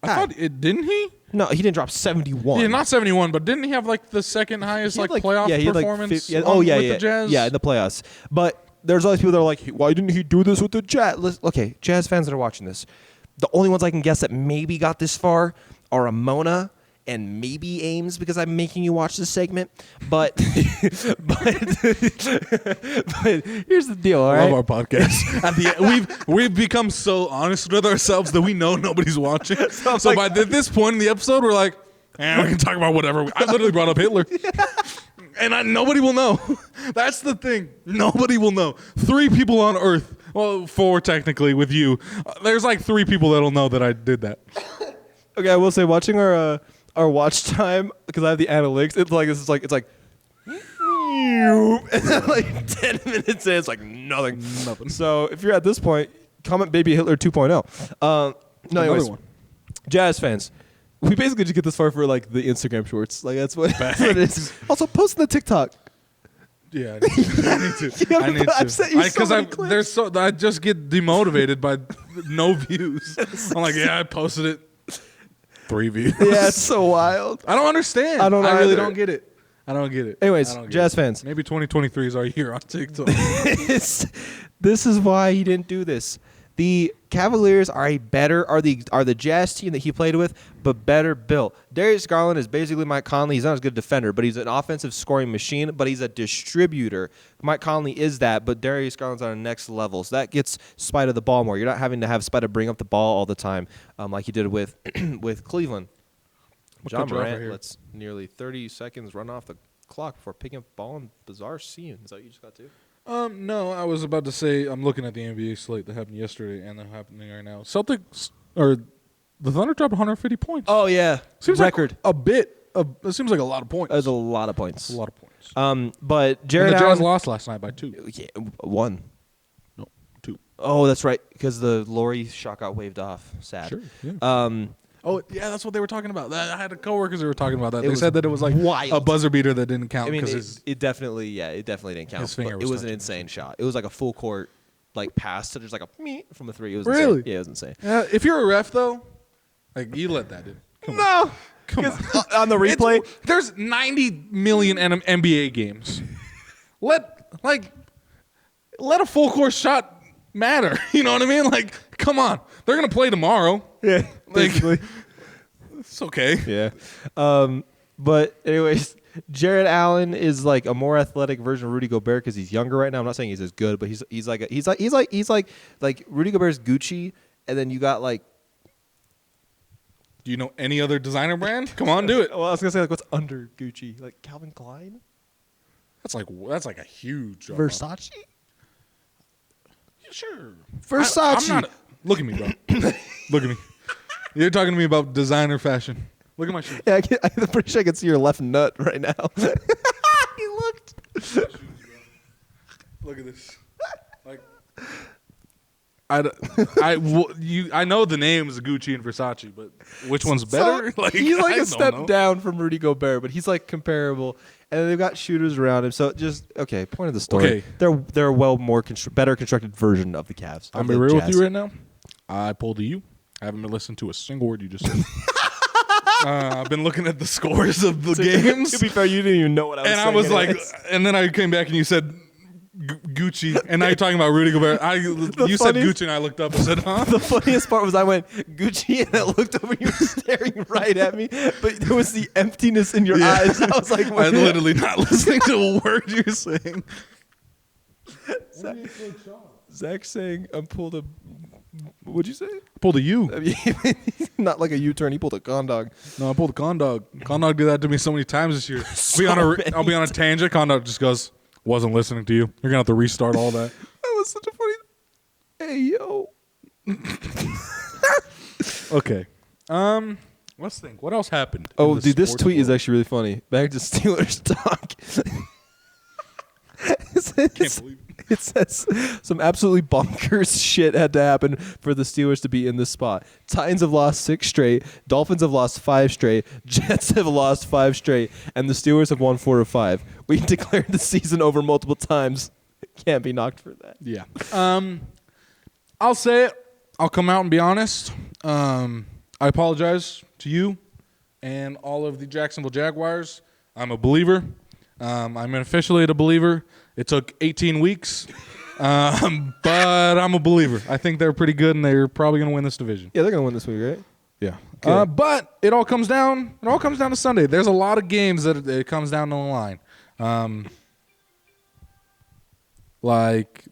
I thought it didn't he? No, he didn't drop 71. Yeah, not 71, but didn't he have like the second highest He had, playoff he had, performance? with the Jazz? Yeah, in the playoffs. But there's other people that are like, why didn't he do this with the Jazz? Okay, Jazz fans that are watching this, the only ones I can guess that maybe got this far are Amona and maybe Ames because I'm making you watch this segment. But but here's the deal, all I right? love our podcast. At the end, we've become so honest with ourselves that we know nobody's watching. So by this point in the episode, we're like, we can talk about whatever. I literally brought up Hitler. And nobody will know. That's the thing. Nobody will know. 3 people on Earth. Well, 4 technically with you. There's like 3 people that'll know that I did that. Okay, I will say watching our watch time because I have the analytics. It's like and then like 10 minutes in, it's like nothing. So if you're at this point, comment Baby Hitler 2.0. No, anyways, one. Jazz fans, we basically just get this far for like the Instagram shorts. Like that's what it is. Also, post in the TikTok. Yeah, I need to. I need to. I've sent you so many clips. I just get demotivated by no views. I'm like, I posted it. 3 views. Yeah, it's so wild. I don't understand. I don't I really either. don't get it. I don't get it. Anyways, I don't get Jazz it. fans. Maybe 2023 is our year on TikTok. This is why he didn't do this. The Cavaliers are the Jazz team that he played with, but better built. Darius Garland is basically Mike Conley. He's not as good a defender, but he's an offensive scoring machine, but he's a distributor. Mike Conley is that, but Darius Garland's on the next level. So that gets Spider the ball more. You're not having to have Spider bring up the ball all the time like he did with with Cleveland. John Morant lets nearly 30 seconds run off the clock before picking up the ball in bizarre scene. Is that what you just got to? No, I was about to say I'm looking at the NBA slate that happened yesterday and that happening right now. Celtics or the Thunder dropped 150 points. Oh yeah, seems record. Like a bit. It seems like a lot of points. That's a lot of points. A lot of points. But Jared and the Jazz Allen lost last night by 2. Yeah, 1. No, 2. Oh, that's right, because the Laurie shot got waved off. Sad. Sure. Yeah. Oh, yeah, that's what they were talking about. I had coworkers that were talking about that. They said that it was like wild. a buzzer beater that didn't count. I mean, because it definitely didn't count. His finger It was was an touching insane shot. It was like a full court pass to just like a me from the 3. It was really? insane. Yeah, it was insane. If you're a ref, though, you let that in. Come on. No. Come on. On the replay? There's 90 million NBA games. Let a full court shot matter. You know what I mean? Like, come on. They're going to play tomorrow. Yeah, basically. It's okay. Yeah. But anyways, Jared Allen is like a more athletic version of Rudy Gobert because he's younger right now. I'm not saying he's as good, but he's like Rudy Gobert's Gucci, and then you got like. Do you know any other designer brand? Come on, do it. Well, I was gonna say like what's under Gucci, like Calvin Klein, That's like a huge Versace. Sure. Versace. I'm not. Look at me, bro. Look at me. You're talking to me about designer fashion. Look at my shoes. Yeah, I'm pretty sure I can see your left nut right now. He looked. Look at this. Like, I know the names Gucci and Versace, but which one's better? So, he's I like a don't step know. down from Rudy Gobert, but he's like comparable. And they've got shooters around him. So just okay. Point of the story. Okay. They're a well more better constructed version of the Cavs. I'm be real with you right now. I pulled a U. I haven't been listening to a single word you just said. I've been looking at the scores of the games. To be fair, you didn't even know what I was saying. And I was anyways. like, and then I came back and you said Gucci, and now you're talking about Rudy Gobert. You said Gucci, and I looked up and said, huh? The funniest part was I went Gucci, and I looked over, you were staring right at me, but there was the emptiness in your eyes. I was like, I'm literally not listening to a word you're saying. Zach saying I pulled a. What'd you say? Pulled a U. I mean, not like a U-turn. He pulled a condog. No, I pulled a condog. Condog did that to me so many times this year. I'll be on a tangent. Condog just goes, wasn't listening to you. You're gonna have to restart all that. That was such a funny. Hey yo. Okay. Let's think. What else happened? Oh, in the dude, this sports tweet is world? actually really funny. Back to Steelers talk. Can't believe it. It says some absolutely bonkers shit had to happen for the Steelers to be in this spot. Titans have lost 6 straight. Dolphins have lost 5 straight. Jets have lost 5 straight. And the Steelers have won 4 of 5. We declared the season over multiple times. Can't be knocked for that. Yeah. I'll say it. I'll come out and be honest. I apologize to you and all of the Jacksonville Jaguars. I'm a believer. I'm officially a believer. It took 18 weeks, but I'm a believer. I think they're pretty good, and they're probably going to win this division. Yeah, they're going to win this week, right? Yeah. Okay. But it all comes down. It all comes down to Sunday. There's a lot of games that it comes down to the line. Like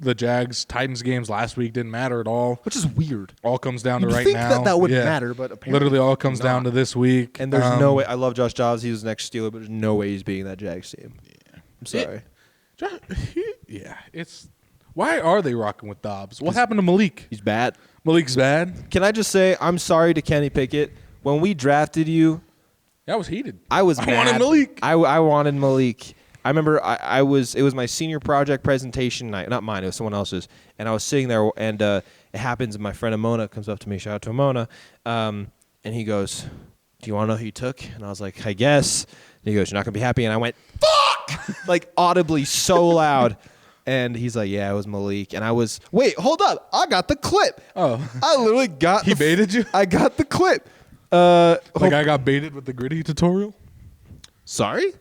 the Jags Titans games last week didn't matter at all. Which is weird. All comes down to You'd right think now. that wouldn't matter, but apparently literally all comes down to this week. And there's no way. I love Josh Jobs. He was the next Steeler, but there's no way he's beating that Jags team. Yeah. I'm sorry. Yeah, it's why are they rocking with Dobbs? What happened to Malik? He's bad. Malik's bad. Can I just say I'm sorry to Kenny Pickett. When we drafted you, That was heated. I was I mad. wanted Malik. I wanted Malik. I remember it was my senior project presentation night. Not mine. It was someone else's. And I was sitting there, and it happens. And my friend Amona comes up to me. Shout out to Amona. And he goes, "Do you want to know who you took?" And I was like, "I guess." And he goes, "You're not gonna be happy." And I went, "Fuck!" Like audibly, so loud. And he's like, "Yeah, it was Malik." And I was, "Wait, hold up! I got the clip." Oh. I literally got. He baited you? I got the clip. Like I got baited with the gritty tutorial? Sorry,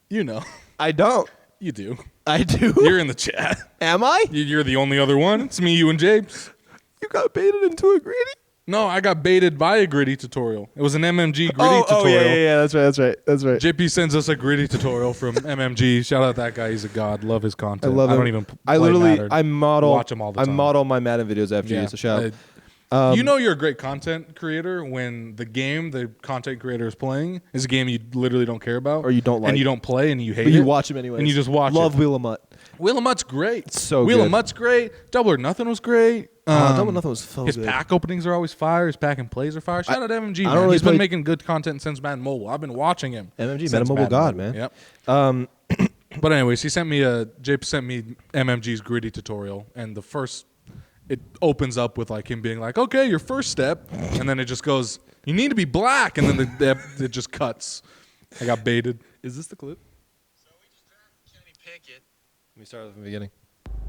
You know. I don't. You do. I do. You're in the chat. Am I? You're the only other one. It's me, you, and James. You got baited into a gritty? No, I got baited by a gritty tutorial. It was an MMG gritty tutorial. Oh, yeah. That's right. JP sends us a gritty tutorial from MMG. Shout out that guy. He's a god. Love his content. I love him. don't even I play literally, Madden. I model. Watch him all the time. I model my Madden videos after you. So shout out. You know you're a great content creator when the game the content creator is playing is a game you literally don't care about. Or you don't like. And you don't play and you hate But it. you watch him anyway. And you just watch Love it. Wheel of Mutt. Wheel of Mutt's great. It's so Wheel good. of Mutt's great. Double or Nothing was great. Double or Nothing was so His good. pack openings are always fire. His pack and plays are fire. Shout out to MMG, I man. don't really He's been play- making good content since Madden Mobile. I've been watching him. MMG, since Madden Mobile God, Mobile. man. Yep. But anyways, JP sent me MMG's gritty tutorial, and the first it opens up with like him being like, "Okay, your first step," and then it just goes, "You need to be black," and then it just cuts. I got baited. Is this the clip? So we just drafted Kenny Pickett. Let me start from the beginning.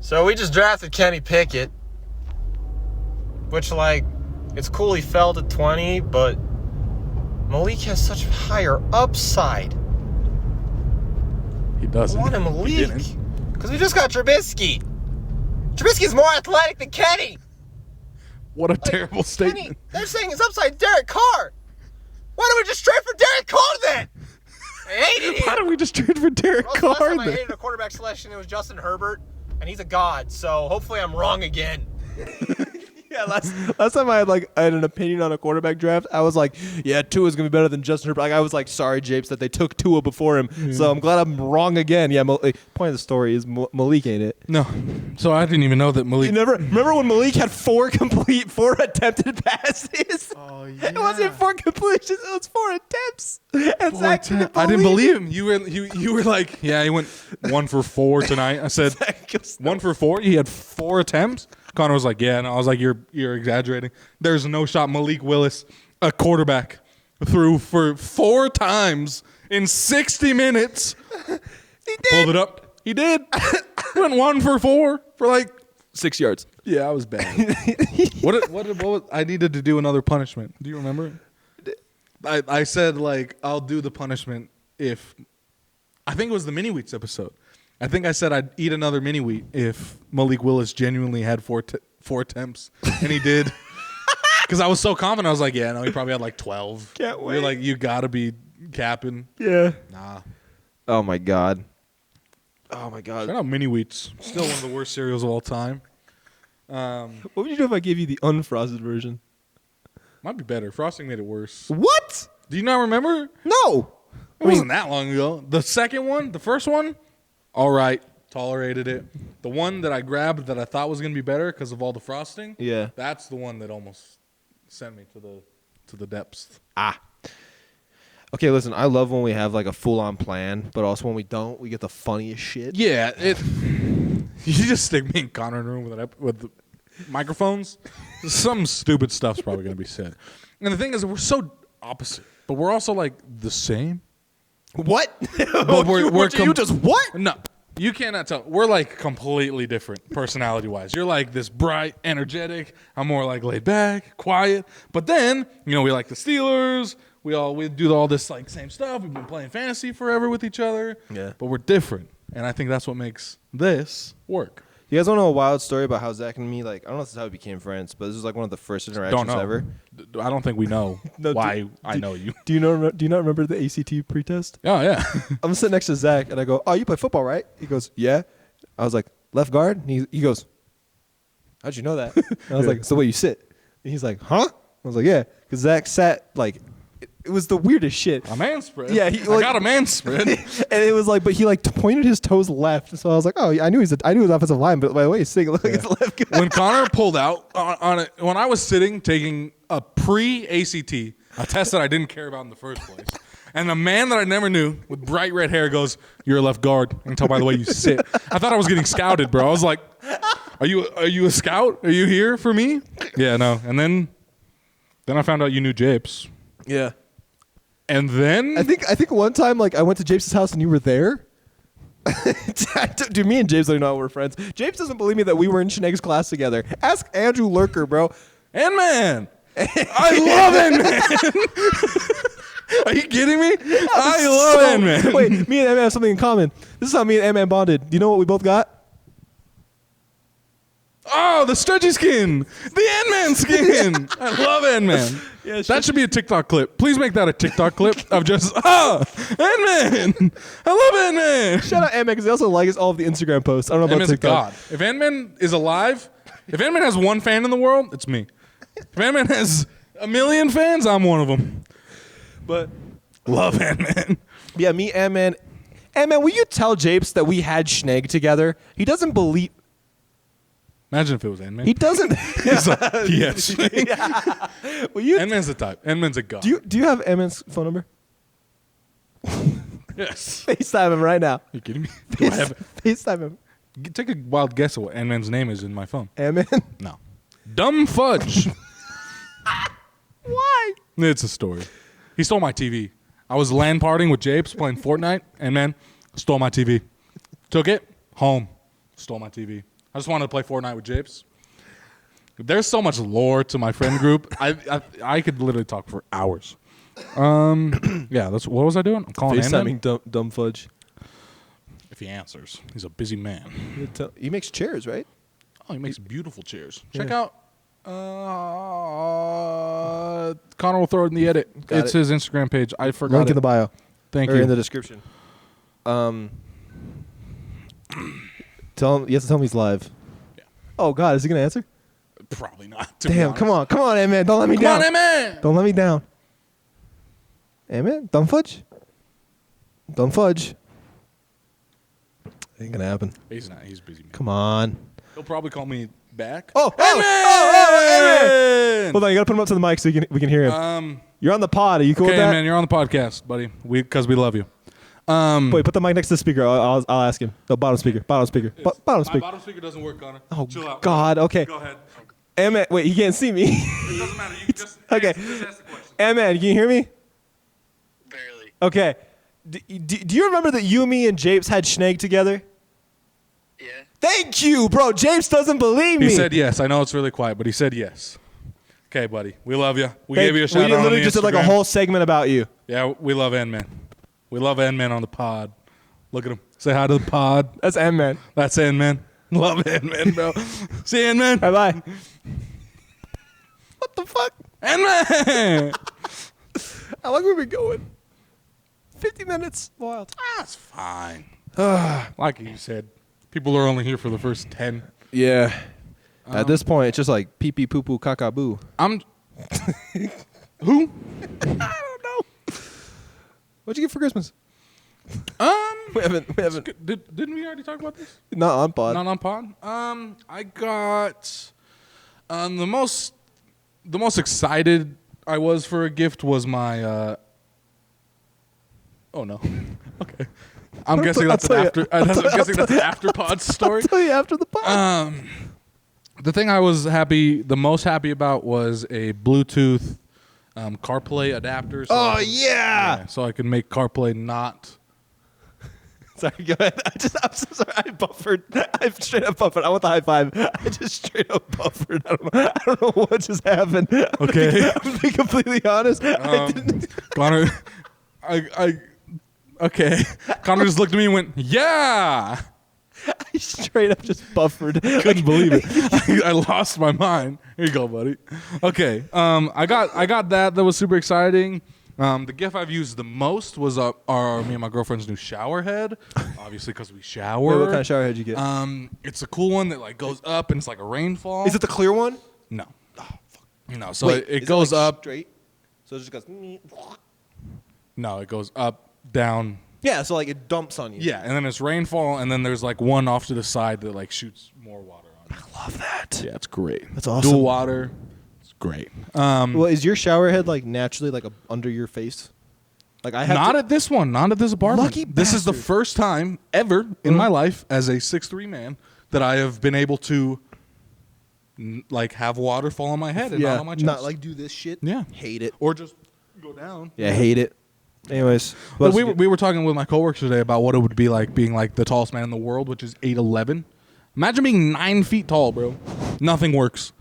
So we just drafted Kenny Pickett, which like, it's cool he fell to 20, but Malik has such higher upside. He I doesn't. want He Malik didn't. because we just got Trubisky. Trubisky's more athletic than Kenny. What a terrible statement. Kenny, they're saying his upside Derek Carr. Why don't we just trade for Derek Carr then? I hated it. Why don't we just trade for Derek Also, last Carr time I then? hated a quarterback selection, it was Justin Herbert, and he's a god, so hopefully I'm wrong again. Yeah, last time I had an opinion on a quarterback draft, I was like, yeah, Tua's gonna be better than Justin Herbert. Like, I was like, sorry, Japes, that they took Tua before him. So I'm glad I'm wrong again. Yeah, point of the story is Malik ain't it. No. So I didn't even know that Malik. You never remember when Malik had 4 attempted passes? Oh yeah. It wasn't 4 completions. It was 4 attempts. And Zach didn't I didn't believe him. You were like, yeah, he went 1 for 4 tonight. I said, 1 for 4. He had 4 attempts. Connor was like, yeah, and I was like, you're exaggerating. There's no shot Malik Willis, a quarterback, threw for 4 times in 60 minutes. He did. Pulled it up. He did. Went 1 for 4 for like 6 yards. Yeah, I was bad. What I needed to do another punishment. Do you remember? I said like I'll do the punishment if I think it was the mini wheats episode. I think I said I'd eat another mini wheat if Malik Willis genuinely had 4 attempts, and he did. Because I was so confident, I was like, yeah, no, he probably had like 12. Can't wait. You're like, you gotta be capping. Yeah. Nah. Oh my god. Oh my god. Shout out mini wheats. Still one of the worst cereals of all time. What would you do if I gave you the unfrosted version? Might be better. Frosting made it worse. What? Do you not remember? No. It wasn't that long ago. The second one, the first one, all right, tolerated it. The one that I grabbed that I thought was going to be better because of all the frosting, Yeah. that's the one that almost sent me to the depths. Okay, listen, I love when we have like a full-on plan, but also when we don't, we get the funniest shit. Yeah, you just stick me and Connor in a room with the microphones. Some stupid stuff's probably going to be said. And the thing is, we're so opposite, but we're also like the same. What? But you just what? No, you cannot tell. We're like completely different personality-wise. You're like this bright, energetic. I'm more like laid back, quiet. But then, we like the Steelers. We do all this like same stuff. We've been playing fantasy forever with each other. Yeah. But we're different, and I think that's what makes this work. You guys want to know a wild story about how Zach and me, like, I don't know if this is how we became friends, but this was like one of the first interactions Don't know. ever. I don't think we know No, why I know you. Do you not remember the ACT pretest? Oh yeah. I'm sitting next to Zach, and I go, "Oh, you play football, right?" He goes, "Yeah." I was like, "Left guard?" And he goes, "How'd you know that?" And I was like, "So where you sit?" And he's like, "Huh?" I was like, "Yeah," because Zach sat like. It was the weirdest shit. A man spread. Yeah, I got a man spread. And it was like, but he like pointed his toes left. So I was like, oh, yeah, I knew he was offensive line, but by the way, he's sitting, look, it's the left guy. When Connor pulled out on it, when I was sitting taking a pre-ACT, a test that I didn't care about in the first place, and a man that I never knew with bright red hair goes, "You're a left guard." I can tell by the way you sit. I thought I was getting scouted, bro. I was like, "Are you a scout? Are you here for me?" Yeah, no. And then I found out you knew Japes. Yeah. And then I think one time like I went to Japes' house and you were there. Dude, me and James don't know we're friends. James doesn't believe me that we were in Sinead's class together. Ask Andrew Lurker, bro. N-Man. I love N-Man. Are you kidding me? I love N-Man. Wait, me and N-Man have something in common. This is how me and N-Man bonded. Do you know what we both got? Oh, the stretchy skin. The N-Man skin. I love N-Man. Yeah, that should be a TikTok clip. Please make that a TikTok clip of just, N-Man. I love N-Man. Shout out N-Man because he also likes all of the Instagram posts. I don't know about N-Man's a TikTok. god. If N-Man is alive, if N-Man has one fan in the world, it's me. If N-Man has a million fans, I'm one of them. But Love N-Man. yeah, me, N-Man. N-Man, will you tell Japes that we had Schneeg together? He doesn't believe. Imagine if it was N-Man. He doesn't. He's like, yes. Will you? N-Man's the type. N-Man's a god. Do you have N-Man's phone number? Yes. FaceTime him right now. Are you kidding me? Do I have it? FaceTime him. Take a wild guess at what N-Man's name is in my phone. N-Man. No. Dumb fudge. Why? It's a story. He stole my TV. I was LAN partying with Japes playing Fortnite, and man, stole my TV. Took it home. Stole my TV. I just wanted to play Fortnite with Japes. There's so much lore to my friend group. I could literally talk for hours. Yeah, that's what was I doing? I'm calling FaceTiming dumb fudge. If he answers, he's a busy man. He makes chairs, right? Oh, he makes beautiful chairs. Yeah. Check out. Connor will throw it in the edit. It's his Instagram page. I forgot. Link in the bio. Thank or you. in the description. Tell him. You have to tell him he's live. Yeah. Oh God, is he gonna answer? Probably not. To be Damn, honest. come on, Ant-Man. Don't let me down. Come on, man. Don't let me down. Ant-Man, don't fudge. Don't fudge. Ain't gonna happen. He's not. He's busy. Man. Come on. He'll probably call me back. Ant-Man! Hold on, you gotta put him up to the mic so we can hear him. You're on the pod. Are you cool Okay, with that? man, you're on the podcast, buddy. Because we love you. Wait, put the mic next to the speaker. I'll ask him. No, bottom speaker. Bottom speaker. Bottom My speaker. bottom speaker doesn't work, Connor. Oh, Chill out. God. Okay. Go ahead. Ant-Man, wait, he can't see me. It doesn't matter. You can just Okay. Just ask the question. Ant-Man, can you hear me? Barely. Okay. Do you remember that you, me, and Japes had Schneg together? Yeah. Thank you, bro. Japes doesn't believe me. He said yes. I know it's really quiet, but he said yes. Okay, buddy. We love you. We gave you a shout out. We literally on just did like a Instagram. whole segment about you. Yeah, we love N-Man. We love N-Man on the pod. Look at him. Say hi to the pod. That's Ant-Man. That's N-Man. Love N-Man, bro. See you, N-Man. Bye-bye. What the fuck? N-Man. How long have we been going? 50 minutes. Wild. That's fine. Like you said, people are only here for the first 10. Yeah. At this point, it's just like pee pee poo poo caca boo. I'm... Who? I don't know. What'd you get for Christmas? We haven't. Didn't we already talk about this? Not on pod. Not on pod. I got the most excited I was for a gift was my. Oh no. Okay. I'm guessing that's an after. I'm guessing that's an after pod story. I'll tell you after the pod. The thing I was the most happy about was a Bluetooth CarPlay adapter. So Oh yeah. so I could make CarPlay not. Sorry, go ahead. I'm so sorry. I buffered. I straight up buffered. I want the high five. I just straight up buffered. I don't know what just happened. Okay. I'm gonna be completely honest. I didn't. Connor, okay. Connor just looked at me and went, "Yeah." I straight up just buffered. Couldn't believe it. I lost my mind. Here you go, buddy. Okay. I got that. That was super exciting. The gift I've used the most was me and my girlfriend's new shower head. Obviously, because we shower. Wait, what kind of shower head did you get? It's a cool one that like goes up and it's like a rainfall. Is it the clear one? No. No. So Wait, it is goes like up. straight. So it just goes. No, it goes up, down. Yeah, so like it dumps on you. Yeah, and then it's rainfall, and then there's like one off to the side that like shoots more water on. I love that. Yeah, it's great. That's awesome. Dual water. It's great. Well, is your shower head like naturally like under your face? Like I have Not to, at this one. Not at this apartment. Lucky This is the bastard. first time ever in my life as a 6'3" man that I have been able to like have water fall on my head and not on my chest. not like do this shit. Yeah. Hate it. or just go down. Yeah, hate it. Anyways, But we were talking with my coworkers today about what it would be like being like the tallest man in the world, which is 8'11". Imagine being 9 feet tall, bro. Nothing works.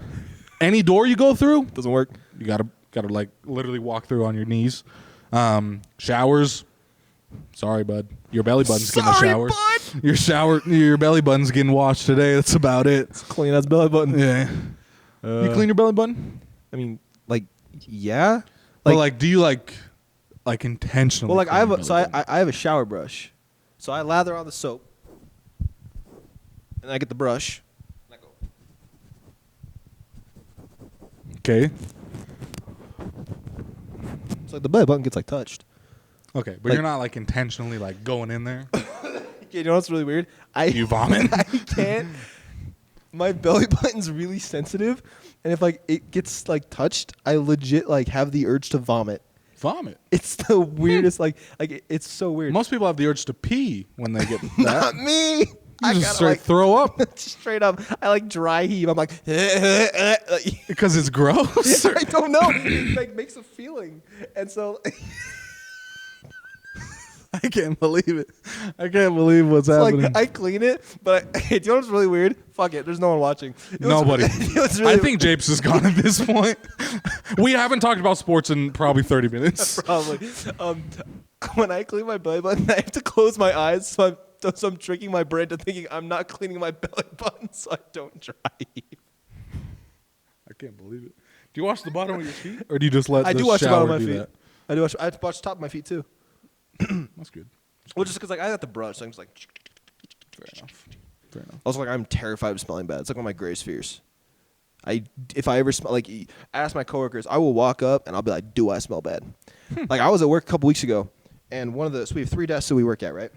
Any door you go through, doesn't work. you gotta like literally walk through on your knees. Showers. Sorry, bud. Your belly button's getting a shower. Your belly button's getting washed today. That's about it. Clean as belly button. Yeah. You clean your belly button? I mean, like, yeah. Like, do you like intentionally? Well, like clean your belly button? I have a shower brush, so I lather on the soap, and I get the brush. And I go. Okay. It's like the belly button gets like touched. Okay, but Like- you're not like intentionally like going in there. You know what's really weird? You vomit? I can't. My belly button's really sensitive, and if like it gets like touched, I legit like have the urge to vomit. Vomit. It's the weirdest. It's so weird. Most people have the urge to pee when they get that. Not me. You I just gotta straight like throw up straight up. I like dry heave. I'm like, because it's gross. I don't know. It like makes a feeling, and so I can't believe it. I can't believe what's it's happening. like I clean it. But do you know what's really weird? Fuck it. There's no one watching. You know what's- Nobody. you know what's really I think Japes is gone at this point. We haven't talked about sports in probably 30 minutes. probably. When I clean my belly button, I have to close my eyes, so I'm tricking my brain to thinking I'm not cleaning my belly button, so I don't dry heave. I can't believe it. Do you wash the bottom of your feet, or do you just let I the do wash the bottom shower of my do feet. that? I do watch. I watch the top of my feet too. That's good. Well, just because like I got the brush, so I'm just like. Fair enough. Fair enough. Also, like I'm terrified of smelling bad. It's like one of my greatest fears. If I ever smell, like, ask my coworkers, I will walk up and I'll be like, do I smell bad? Like, I was at work a couple weeks ago, and so we have 3 desks that we work at, right?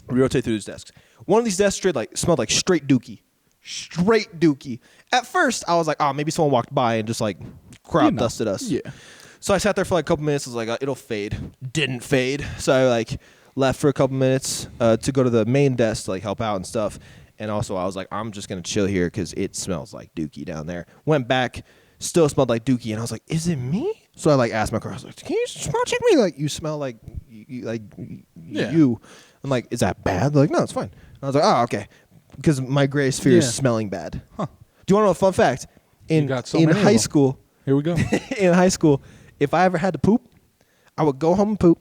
We rotate through these desks. One of these desks smelled like straight dookie. Straight dookie. At first, I was like, oh, maybe someone walked by and just like crop dusted us. Yeah. So I sat there for like a couple minutes. I was like, it'll fade. Didn't fade. So I like left for a couple minutes to go to the main desk to like help out and stuff. And also I was like, I'm just going to chill here because it smells like dookie down there. Went back, still smelled like dookie. And I was like, is it me? So I like asked my car, I was like, can you smell check me? Like, you smell like you. I'm like, is that bad? They're like, no, it's fine. And I was like, oh, okay. Because my greatest fear is smelling bad. Huh. Do you want to know a fun fact? In high school, here we go. In high school, if I ever had to poop, I would go home and poop.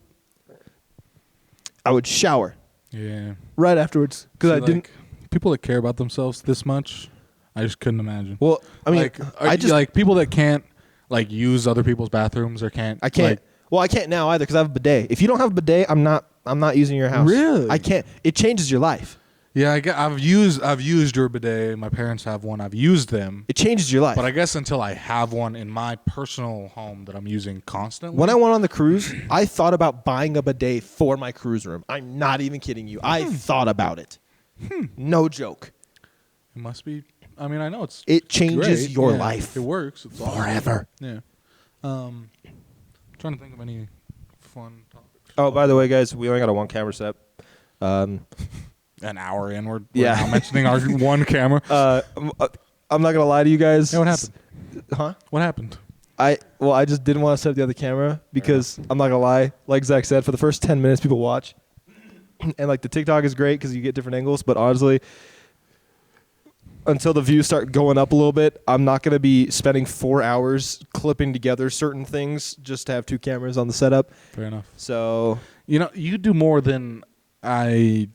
I would shower. Yeah. Right afterwards. Because I didn't. People that care about themselves this much, I just couldn't imagine. Well, I mean, I just like people that can't like use other people's bathrooms or can't. I can't. Well, I can't now either because I have a bidet. If you don't have a bidet, I'm not using your house. Really? I can't. It changes your life. Yeah, I've used your bidet. My parents have one. I've used them. It changes your life. But I guess until I have one in my personal home that I'm using constantly. When I went on the cruise, I thought about buying a bidet for my cruise room. I'm not even kidding you. I thought about it. No joke. It must be. I mean, I know it changes great. your life. It works. It's forever. Awesome. Yeah. Trying to think of any fun topics. Oh, by the way, guys, we only got a 1 camera set. An hour in, we're Yeah. now mentioning our 1 camera. I'm not gonna lie to you guys. Yeah, what happened? Huh? What happened? I just didn't want to set up the other camera because I'm not gonna lie. Like Zach said, for the first 10 minutes, people watch, and like the TikTok is great because you get different angles. But honestly, until the views start going up a little bit, I'm not gonna be spending 4 hours clipping together certain things just to have 2 cameras on the setup. Fair enough. So you do more than I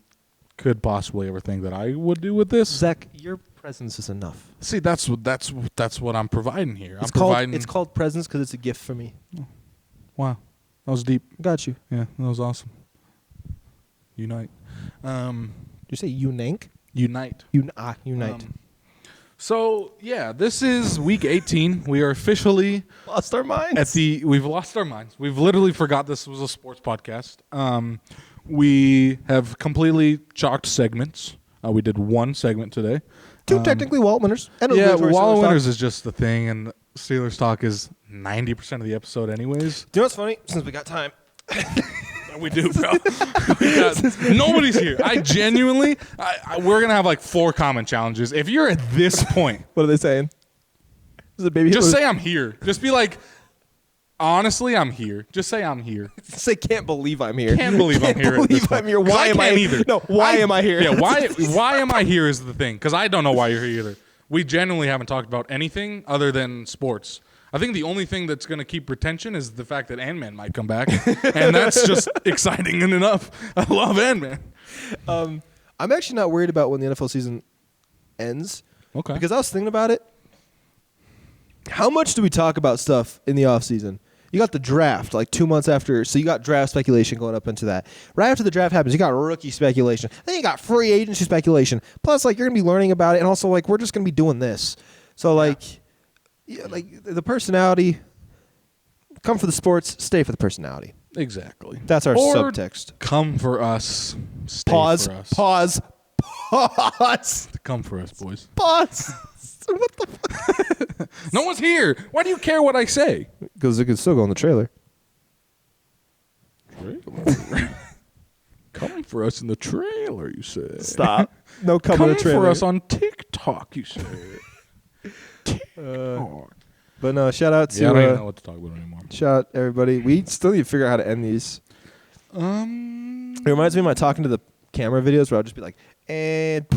could possibly ever think that I would do with this. Zach, your presence is enough. See, that's what I'm providing here. It's called presence because it's a gift for me. Wow, that was deep. Got you. Yeah, that was awesome. Unite. Did you say unank? Unite. Unite. So yeah, this is week 18. We are officially Lost our minds. We've lost our minds. We've literally forgot this was a sports podcast. We have completely chalked segments. We did 1 segment today. 2 technically Walt winners. And Yeah, obligatory Wall Steelers winners talk. is just the thing, and Steelers talk is 90% of the episode anyways. Do you know what's funny? Since we got time. We do, bro. Nobody's here. I genuinely, we're going to have like 4 comment challenges. If you're at this point. What are they saying? Is it baby? Just say I'm here. Just be like, honestly, I'm here. Just say I'm here. Say can't believe I'm here. Can't believe I'm here. Can't believe I'm here. Why am I either? No, why am I here? Yeah, why am I here is the thing, because I don't know why you're here either. We genuinely haven't talked about anything other than sports. I think the only thing that's going to keep retention is the fact that Ant-Man might come back, and that's just exciting enough. I love Ant-Man. I'm actually not worried about when the NFL season ends. Okay. Because I was thinking about it. How much do we talk about stuff in the offseason? You got the draft like 2 months after, so you got draft speculation going up into that. Right after the draft happens, you got rookie speculation. Then you got free agency speculation. Plus, like, you're gonna be learning about it, and also like we're just gonna be doing this. So like, yeah, like the personality. Come for the sports, stay for the personality. Exactly. That's our subtext. Come for us. Stay Pause. for us. Pause. Pause. Come for us, boys. Pause. What the fuck? No one's here. Why do you care what I say? Because it could still go in the trailer. Come for us in the trailer, you say. Stop. No come in Come the trailer. for us on TikTok, you say. But no, shout out to I don't even know what to talk about anymore. shout out everybody. We still need to figure out how to end these. It reminds me of my talking to the camera videos where I'll just be like, and